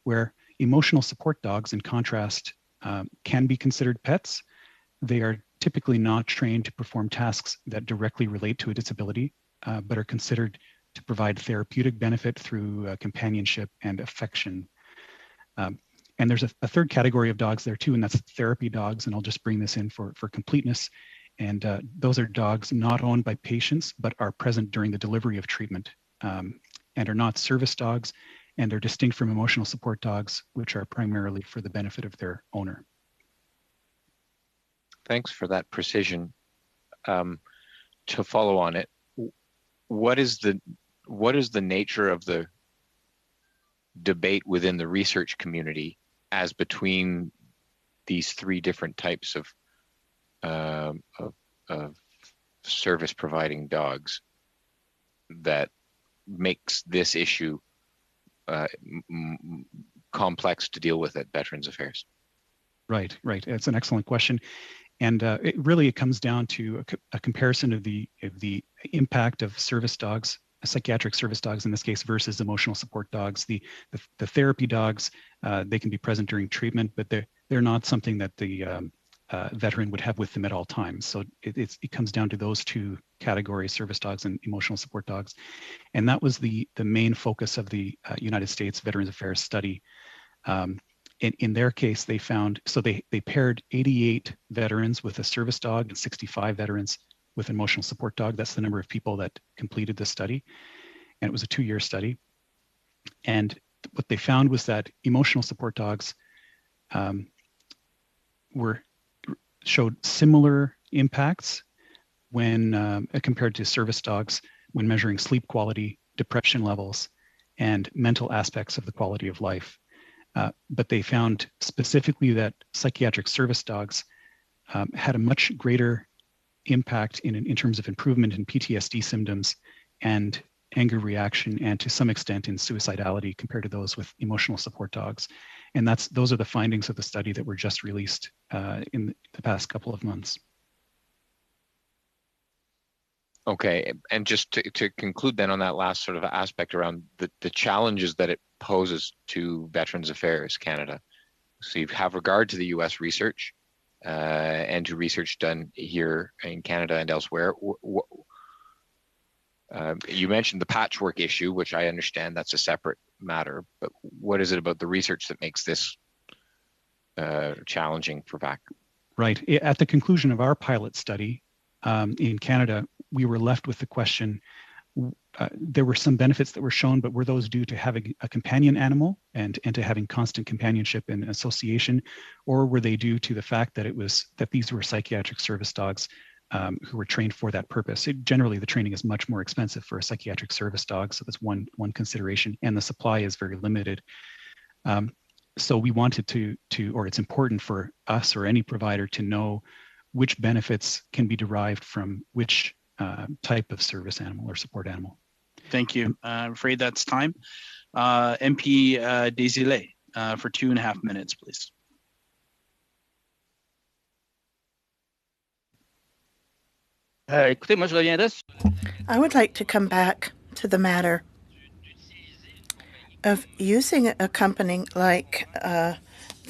where emotional support dogs, in contrast, can be considered pets. They are typically not trained to perform tasks that directly relate to a disability, but are considered to provide therapeutic benefit through companionship and affection. And there's a third category of dogs there too, and that's therapy dogs. And I'll just bring this in for completeness. And those are dogs not owned by patients, but are present during the delivery of treatment, and are not service dogs, and are distinct from emotional support dogs, which are primarily for the benefit of their owner. Thanks for that precision. To follow on it, what is the nature of the debate within the research community as between these three different types of service providing dogs that makes this issue complex to deal with at Veterans Affairs? Right. It's an excellent question. And it comes down to a comparison of the impact of service dogs, psychiatric service dogs in this case, versus emotional support dogs. The therapy dogs, they can be present during treatment, but they're not something that the veteran would have with them at all times. So it comes down to those two categories, service dogs and emotional support dogs. And that was the main focus of the United States Veterans Affairs study. In their case, they found, so they paired 88 veterans with a service dog and 65 veterans with an emotional support dog. That's the number of people that completed the study. And it was a 2-year study. And what they found was that emotional support dogs showed similar impacts when compared to service dogs when measuring sleep quality, depression levels, and mental aspects of the quality of life. But they found specifically that psychiatric service dogs had a much greater impact in terms of improvement in PTSD symptoms and anger reaction, and to some extent in suicidality compared to those with emotional support dogs. And those are the findings of the study that were just released in the past couple of months. Okay, and just to conclude then on that last sort of aspect around the challenges that it poses to Veterans Affairs Canada. So you have regard to the US research and to research done here in Canada and elsewhere. You mentioned the patchwork issue, which I understand that's a separate matter, but what is it about the research that makes this challenging for VAC? Right, at the conclusion of our pilot study in Canada, we were left with the question, there were some benefits that were shown, but were those due to having a companion animal and to having constant companionship and association, or were they due to the fact that these were psychiatric service dogs who were trained for that purpose? Generally, the training is much more expensive for a psychiatric service dog, so that's one consideration, and the supply is very limited. So we wanted to, or it's important for us or any provider to know which benefits can be derived from which type of service animal or support animal. Thank you. I'm afraid that's time. MP Desilets for 2.5 minutes, please. I would like to come back to the matter of using a company like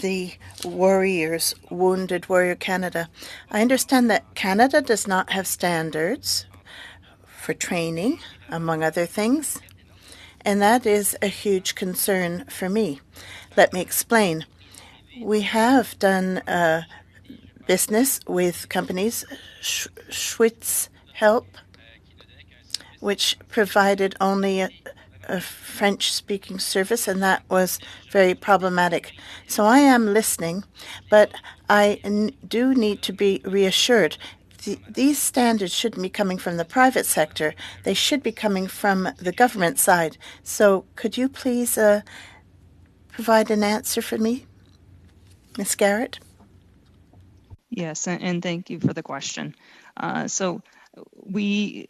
the Warriors, Wounded Warrior Canada. I understand that Canada does not have standards for training, among other things, and that is a huge concern for me. Let me explain. We have done business with companies, Schwitz Help, which provided only a French-speaking service, and that was very problematic. So I am listening, but I do need to be reassured. These standards shouldn't be coming from the private sector. They should be coming from the government side. So could you please provide an answer for me, Ms. Garrett? Yes, and thank you for the question. So we,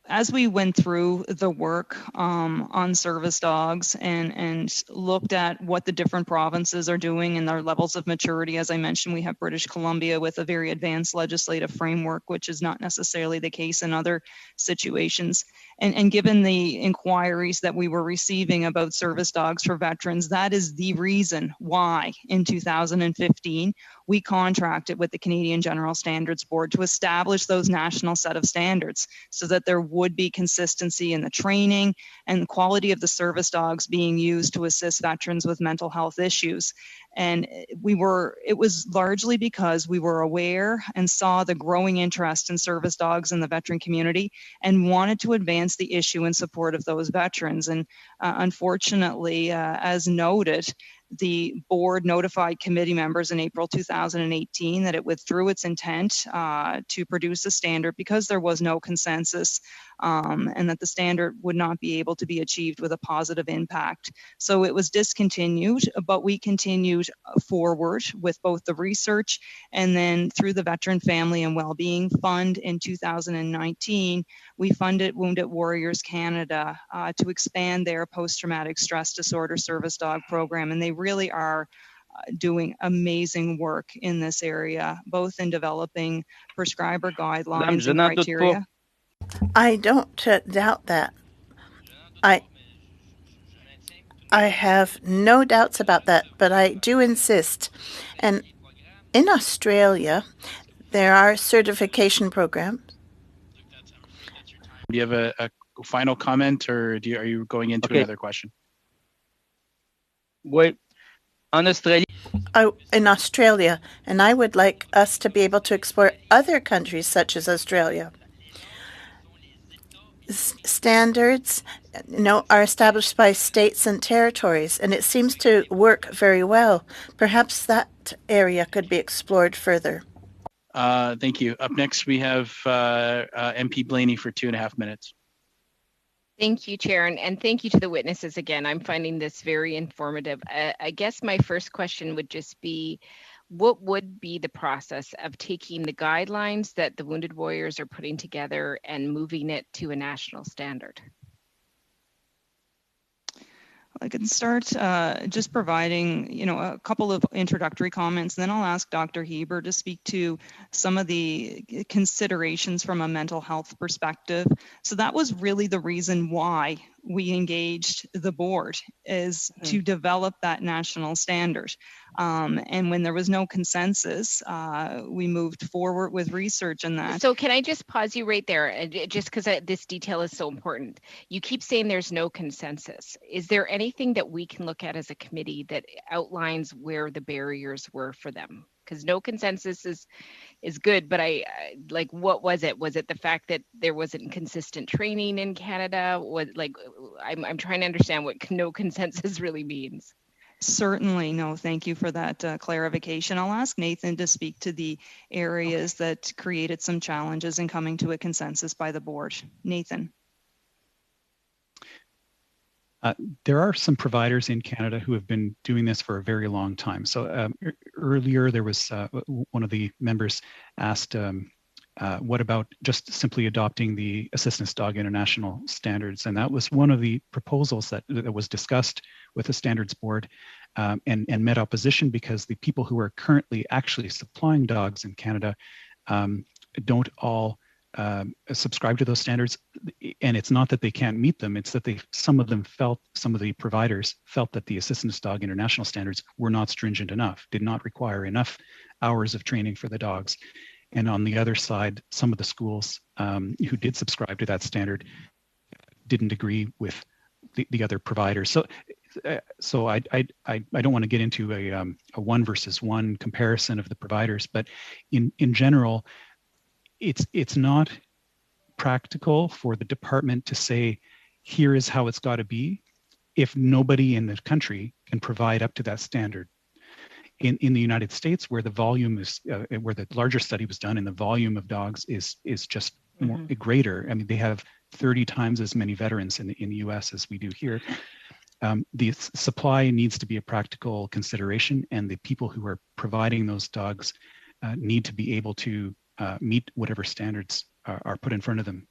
as we went through the work on service dogs and looked at what the different provinces are doing and their levels of maturity, as I mentioned, we have British Columbia with a very advanced legislative framework, which is not necessarily the case in other situations. And given the inquiries that we were receiving about service dogs for veterans, that is the reason why in 2015 we contracted with the Canadian General Standards Board to establish those national set of standards so that there would be consistency in the training and the quality of the service dogs being used to assist veterans with mental health issues. And it was largely because we were aware and saw the growing interest in service dogs in the veteran community and wanted to advance the issue in support of those veterans. And unfortunately, as noted, the board notified committee members in April 2018 that it withdrew its intent to produce a standard because there was no consensus and that the standard would not be able to be achieved with a positive impact. So it was discontinued, but we continued forward with both the research and then through the Veteran Family and Wellbeing Fund in 2019, we funded Wounded Warriors Canada to expand their post-traumatic stress disorder service dog program. And they really are doing amazing work in this area, both in developing prescriber guidelines and criteria. I don't doubt that. I have no doubts about that, but I do insist. And in Australia, there are certification programs. Do you have a final comment, or are you going into another question? Wait, in Australia, and I would like us to be able to explore other countries such as Australia. Standards, are established by states and territories, and it seems to work very well. Perhaps that area could be explored further. Thank you. Up next, we have MP Blaney for 2.5 minutes. Thank you, Chair, and thank you to the witnesses again. I'm finding this very informative. I guess my first question would just be, what would be the process of taking the guidelines that the Wounded Warriors are putting together and moving it to a national standard? I can start just providing, a couple of introductory comments, and then I'll ask Dr. Heber to speak to some of the considerations from a mental health perspective. So that was really the reason why we engaged the board, is to develop that national standard. And when there was no consensus, we moved forward with research in that. So can I just pause you right there, just because this detail is so important. You keep saying there's no consensus. Is there anything that we can look at as a committee that outlines where the barriers were for them? Because no consensus is good, but I like, what was it? Was it the fact that there wasn't consistent training in Canada? I'm trying to understand what no consensus really means. Certainly. No, thank you for that clarification. I'll ask Nathan to speak to the areas that created some challenges in coming to a consensus by the board. Nathan. There are some providers in Canada who have been doing this for a very long time. So earlier there was one of the members asked, what about just simply adopting the Assistance Dog International Standards? And that was one of the proposals that was discussed with the Standards Board and met opposition because the people who are currently actually supplying dogs in Canada don't all subscribe to those standards. And it's not that they can't meet them, it's that some of the providers felt that the Assistance Dog International Standards were not stringent enough, did not require enough hours of training for the dogs. And on the other side, some of the schools who did subscribe to that standard didn't agree with the other providers. So So I don't want to get into a one versus one comparison of the providers, but in general, it's not practical for the department to say, here is how it's got to be, if nobody in the country can provide up to that standard. In the United States, where the volume is, where the larger study was done, and the volume of dogs is just more greater. I mean, they have 30 times as many veterans in the US as we do here. The supply needs to be a practical consideration, and the people who are providing those dogs need to be able to meet whatever standards are put in front of them.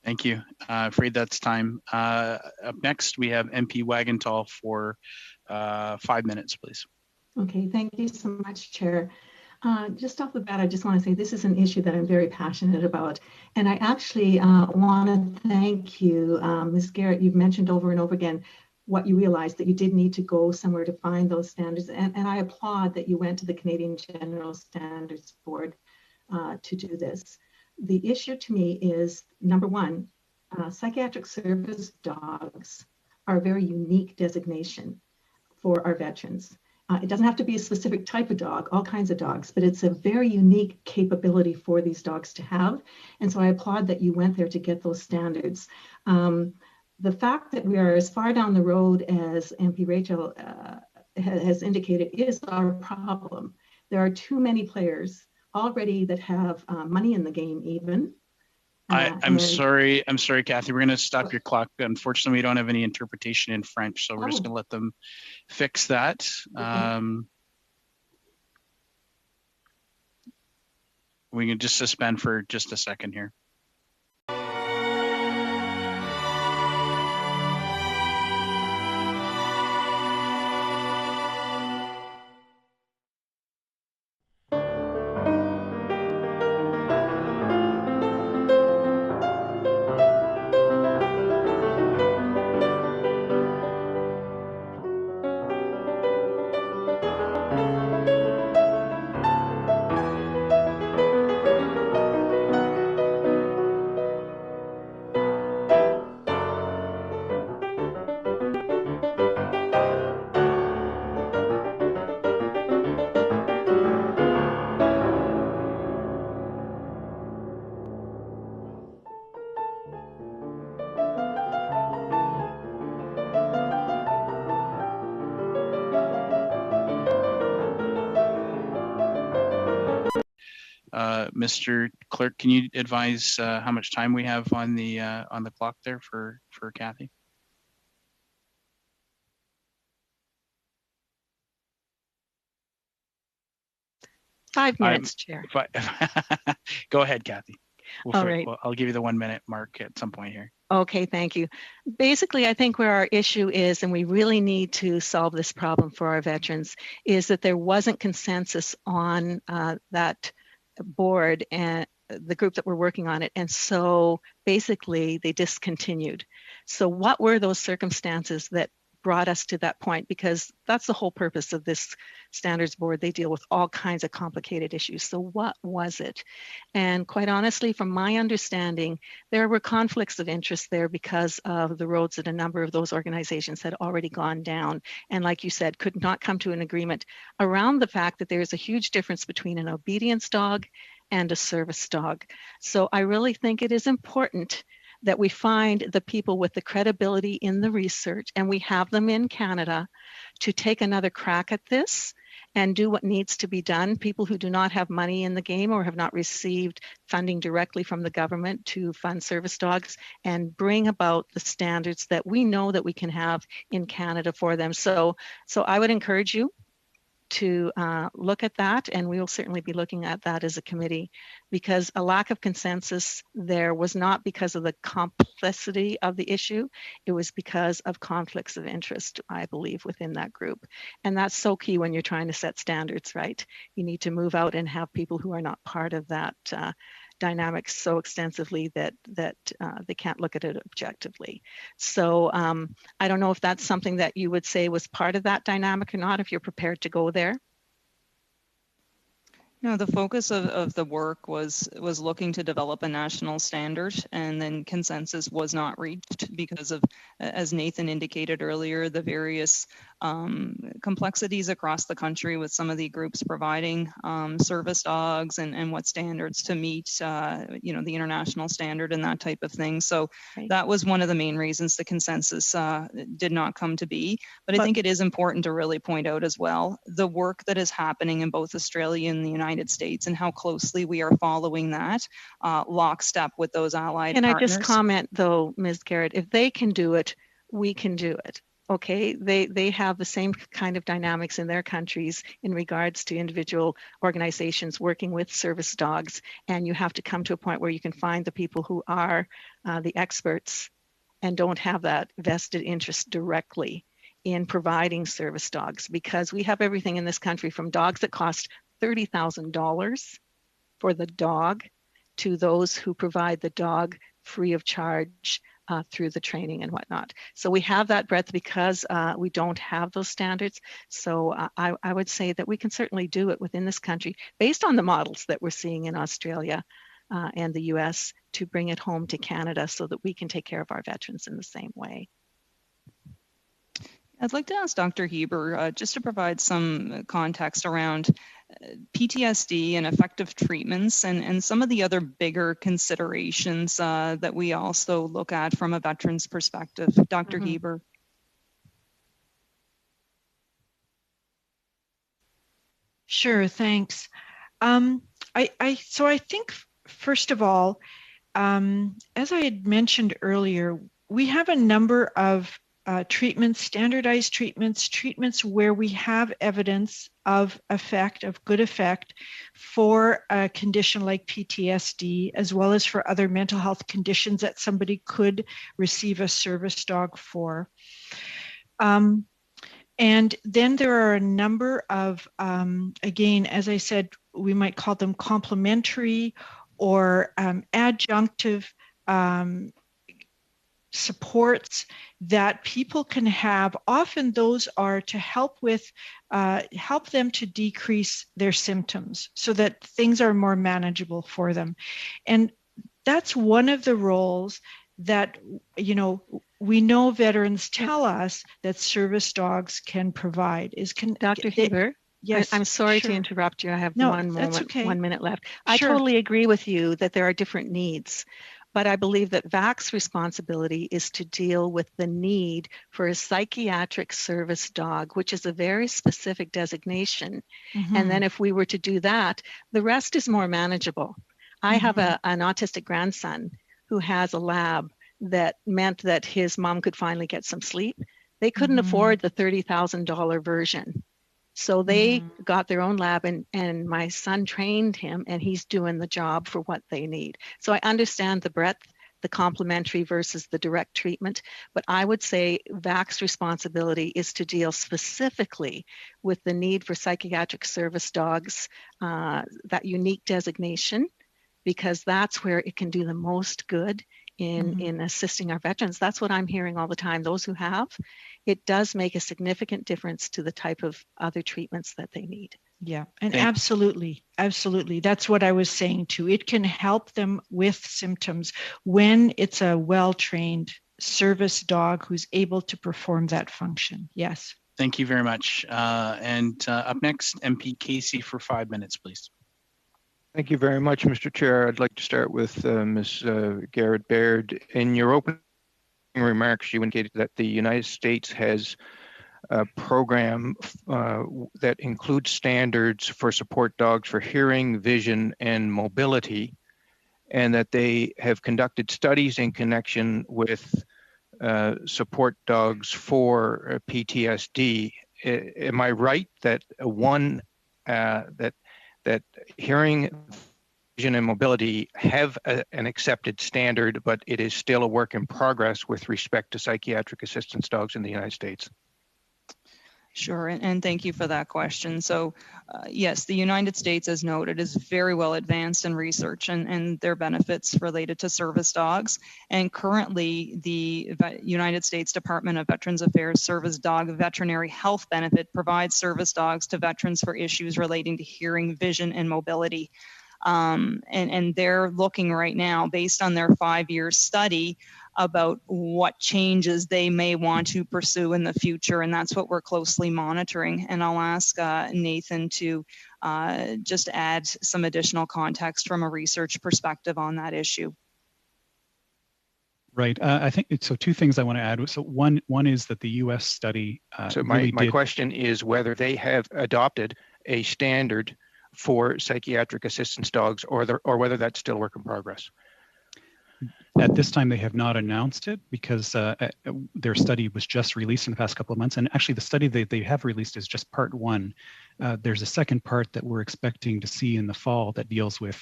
Thank you. Afraid that's time. Up next, we have MP Wagenthal for 5 minutes, please. Okay, thank you so much, Chair. Just off the bat, I just want to say this is an issue that I'm very passionate about. And I actually want to thank you, Ms. Garrett. You've mentioned over and over again what you realized, that you did need to go somewhere to find those standards. And I applaud that you went to the Canadian General Standards Board to do this. The issue to me is, number one, psychiatric service dogs are a very unique designation for our veterans. It doesn't have to be a specific type of dog, all kinds of dogs, but it's a very unique capability for these dogs to have. And so I applaud that you went there to get those standards. The fact that we are as far down the road as MP Rachel has indicated is our problem. There are too many players already that have money in the game even. I'm sorry, Kathy. We're going to stop your clock. Unfortunately, we don't have any interpretation in French, so we're just going to let them fix that. Okay. We can just suspend for just a second here. Mr. Clerk, can you advise how much time we have on the clock there for Kathy? Five minutes, Chair. Go ahead, Kathy. All right. I'll give you the 1 minute mark at some point here. Okay, thank you. Basically, I think where our issue is, and we really need to solve this problem for our veterans, is that there wasn't consensus on that board and the group that were working on it. And so basically they discontinued. So what were those circumstances that brought us to that point? Because that's the whole purpose of this standards board. They deal with all kinds of complicated issues. So what was it? And quite honestly, from my understanding, there were conflicts of interest there because of the roads that a number of those organizations had already gone down. And like you said, could not come to an agreement around the fact that there's a huge difference between an obedience dog and a service dog. So I really think it is important that we find the people with the credibility in the research, and we have them in Canada, to take another crack at this and do what needs to be done. People who do not have money in the game or have not received funding directly from the government to fund service dogs, and bring about the standards that we know that we can have in Canada for them. So I would encourage you to look at that, and we will certainly be looking at that as a committee, because a lack of consensus there was not because of the complexity of the issue. It was because of conflicts of interest, I believe, within that group. And that's so key when you're trying to set standards, right? You need to move out and have people who are not part of that dynamics so extensively that they can't look at it objectively. So I don't know if that's something that you would say was part of that dynamic or not, if you're prepared to go there. No, the focus of the work was looking to develop a national standard, and then consensus was not reached because of, as Nathan indicated earlier, the various complexities across the country with some of the groups providing service dogs and what standards to meet, the international standard and that type of thing. So that was one of the main reasons the consensus did not come to be. But I think it is important to really point out as well the work that is happening in both Australia and the United States and how closely we are following that lockstep with those allied partners. I just comment though, Ms. Garrett, if they can do it, we can do it. Okay, they have the same kind of dynamics in their countries in regards to individual organizations working with service dogs, and you have to come to a point where you can find the people who are the experts and don't have that vested interest directly in providing service dogs, because we have everything in this country from dogs that cost $30,000 for the dog to those who provide the dog free of charge through the training and whatnot. So we have that breadth because we don't have those standards. So I would say that we can certainly do it within this country based on the models that we're seeing in Australia and the US to bring it home to Canada so that we can take care of our veterans in the same way. I'd like to ask Dr. Heber just to provide some context around PTSD and effective treatments and some of the other bigger considerations that we also look at from a veteran's perspective. Dr. Heber. Sure, thanks. So I think, first of all, as I had mentioned earlier, we have a number of treatments, standardized treatments where we have evidence of effect, of good effect for a condition like PTSD, as well as for other mental health conditions that somebody could receive a service dog for. And then there are a number of, again, as I said, we might call them complementary or adjunctive supports that people can have. Often those are to help them to decrease their symptoms so that things are more manageable for them. And that's one of the roles that, we know veterans tell us that service dogs can provide. Dr. Heber? Yes. I'm sorry to interrupt you. I have one minute left. I totally agree with you that there are different needs. But I believe that VAC's responsibility is to deal with the need for a psychiatric service dog, which is a very specific designation. And then if we were to do that, the rest is more manageable. I have an autistic grandson who has a lab that meant that his mom could finally get some sleep. They couldn't afford the $30,000 version. So they got their own lab and my son trained him and he's doing the job for what they need. So I understand the breadth, the complementary versus the direct treatment, but I would say VAC's responsibility is to deal specifically with the need for psychiatric service dogs, that unique designation, because that's where it can do the most good in assisting our veterans. That's what I'm hearing all the time. Those who have, it does make a significant difference to the type of other treatments that they need. Yeah, and absolutely. That's what I was saying too. It can help them with symptoms when it's a well-trained service dog who's able to perform that function. Yes. Thank you very much. And up next, MP Casey for 5 minutes, please. Thank you very much, Mr. Chair. I'd like to start with Ms. Garrett Baird. In your opening remarks, you indicated that the United States has a program that includes standards for support dogs for hearing, vision, and mobility, and that they have conducted studies in connection with support dogs for PTSD. Am I right that that hearing, vision, and mobility have an accepted standard, but it is still a work in progress with respect to psychiatric assistance dogs in the United States? Sure, and thank you for that question. So yes, the United States, as noted, is very well advanced in research and their benefits related to service dogs. And currently, the United States Department of Veterans Affairs Service Dog Veterinary Health Benefit provides service dogs to veterans for issues relating to hearing, vision, and mobility. And they're looking right now, based on their 5-year study, about what changes they may want to pursue in the future. And that's what we're closely monitoring. And I'll ask Nathan to just add some additional context from a research perspective on that issue. Right. I think so. Two things I want to add. So one is that the U.S. study. So my question is whether they have adopted a standard for psychiatric assistance dogs, or whether that's still work in progress. At this time, they have not announced it because their study was just released in the past couple of months. And actually, the study that they have released is just part one. There's a second part that we're expecting to see in the fall that deals with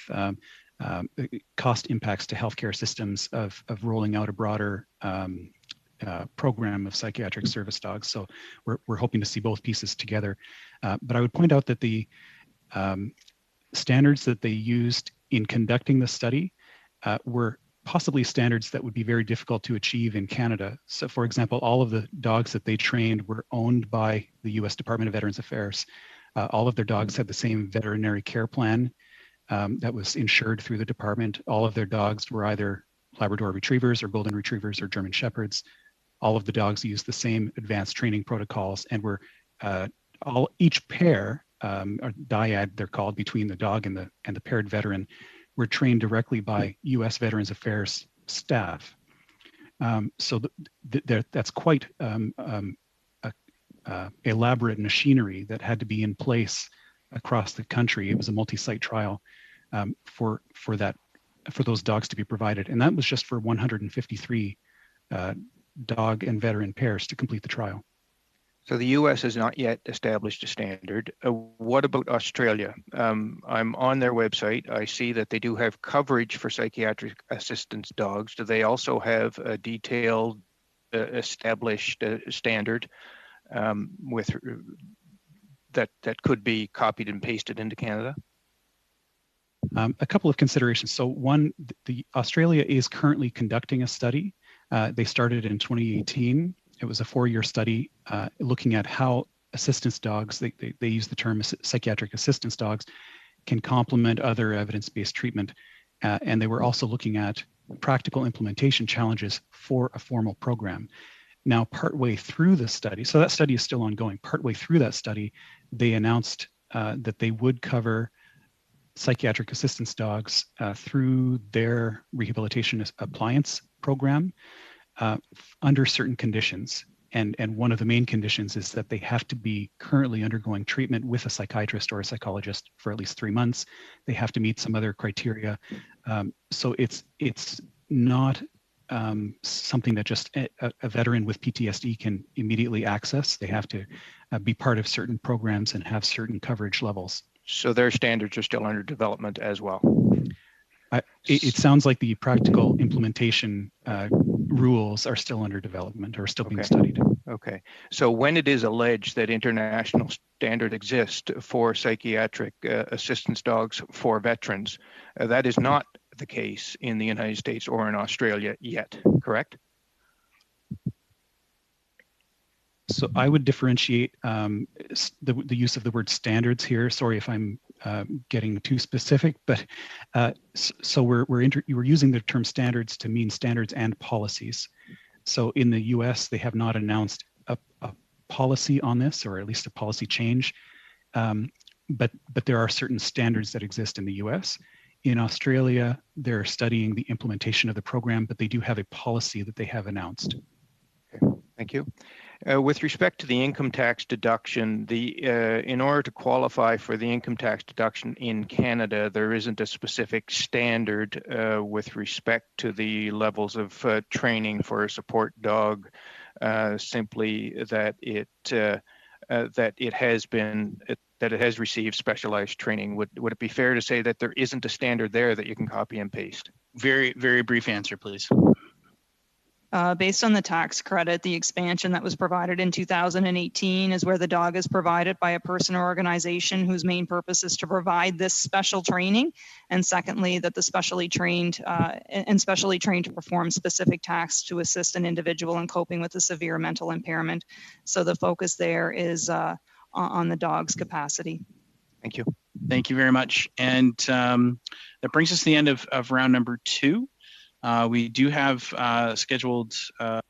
cost impacts to healthcare systems of rolling out a broader program of psychiatric service dogs. So we're hoping to see both pieces together. But I would point out that the standards that they used in conducting the study were possibly standards that would be very difficult to achieve in Canada. So for example, all of the dogs that they trained were owned by the US Department of Veterans Affairs. All of their dogs had the same veterinary care plan that was insured through the department. All of their dogs were either Labrador retrievers or golden retrievers or German shepherds. All of the dogs used the same advanced training protocols and were each pair, or dyad they're called, between the dog and the paired veteran, were trained directly by U.S. Veterans Affairs staff. So that's quite elaborate machinery that had to be in place across the country. It was a multi-site trial for those dogs to be provided, and that was just for 153 dog and veteran pairs to complete the trial. So the US has not yet established a standard. What about Australia? I'm on their website. I see that they do have coverage for psychiatric assistance dogs. Do they also have a detailed, established standard with that could be copied and pasted into Canada? A couple of considerations. So one, Australia is currently conducting a study. They started in 2018. It was a 4-year study looking at how assistance dogs, they use the term psychiatric assistance dogs, can complement other evidence-based treatment. And they were also looking at practical implementation challenges for a formal program. Now, partway through the study, so that study is still ongoing, partway through that study, they announced that they would cover psychiatric assistance dogs through their rehabilitation appliance program under certain conditions. And one of the main conditions is that they have to be currently undergoing treatment with a psychiatrist or a psychologist for at least 3 months. They have to meet some other criteria. So it's not something that just a veteran with PTSD can immediately access. They have to be part of certain programs and have certain coverage levels. So their standards are still under development as well. It sounds like the practical implementation rules are still under development or still being studied. Okay. So when it is alleged that international standard exists for psychiatric assistance dogs for veterans, that is not the case in the United States or in Australia yet, correct? So I would differentiate the use of the word standards here. Sorry if I'm getting too specific, but so we're using the term standards to mean standards and policies. So in the U.S., they have not announced a policy on this, or at least a policy change, but there are certain standards that exist in the U.S. In Australia, they're studying the implementation of the program, but they do have a policy that they have announced. Okay, thank you. With respect to the income tax deduction, in order to qualify for the income tax deduction in Canada, there isn't a specific standard with respect to the levels of training for a support dog. Simply that it has received specialized training. Would it be fair to say that there isn't a standard there that you can copy and paste? Very, very brief answer, please. Based on the tax credit, the expansion that was provided in 2018 is where the dog is provided by a person or organization whose main purpose is to provide this special training. And secondly, that the specially trained to perform specific tasks to assist an individual in coping with a severe mental impairment. So the focus there is on the dog's capacity. Thank you. Thank you very much. And that brings us to the end of round number 2. We do have scheduled to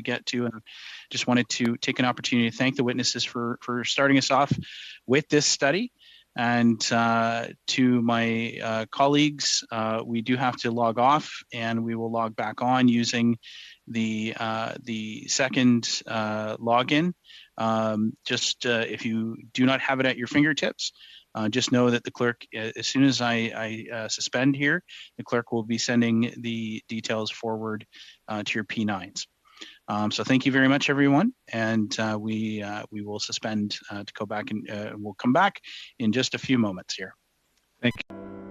get to, and just wanted to take an opportunity to thank the witnesses for starting us off with this study. And to my colleagues, we do have to log off, and we will log back on using the second login. Just if you do not have it at your fingertips, just know that the clerk, as soon as I suspend here, the clerk will be sending the details forward to your P9s. So thank you very much, everyone. And we will suspend to go back, and we'll come back in just a few moments here. Thank you.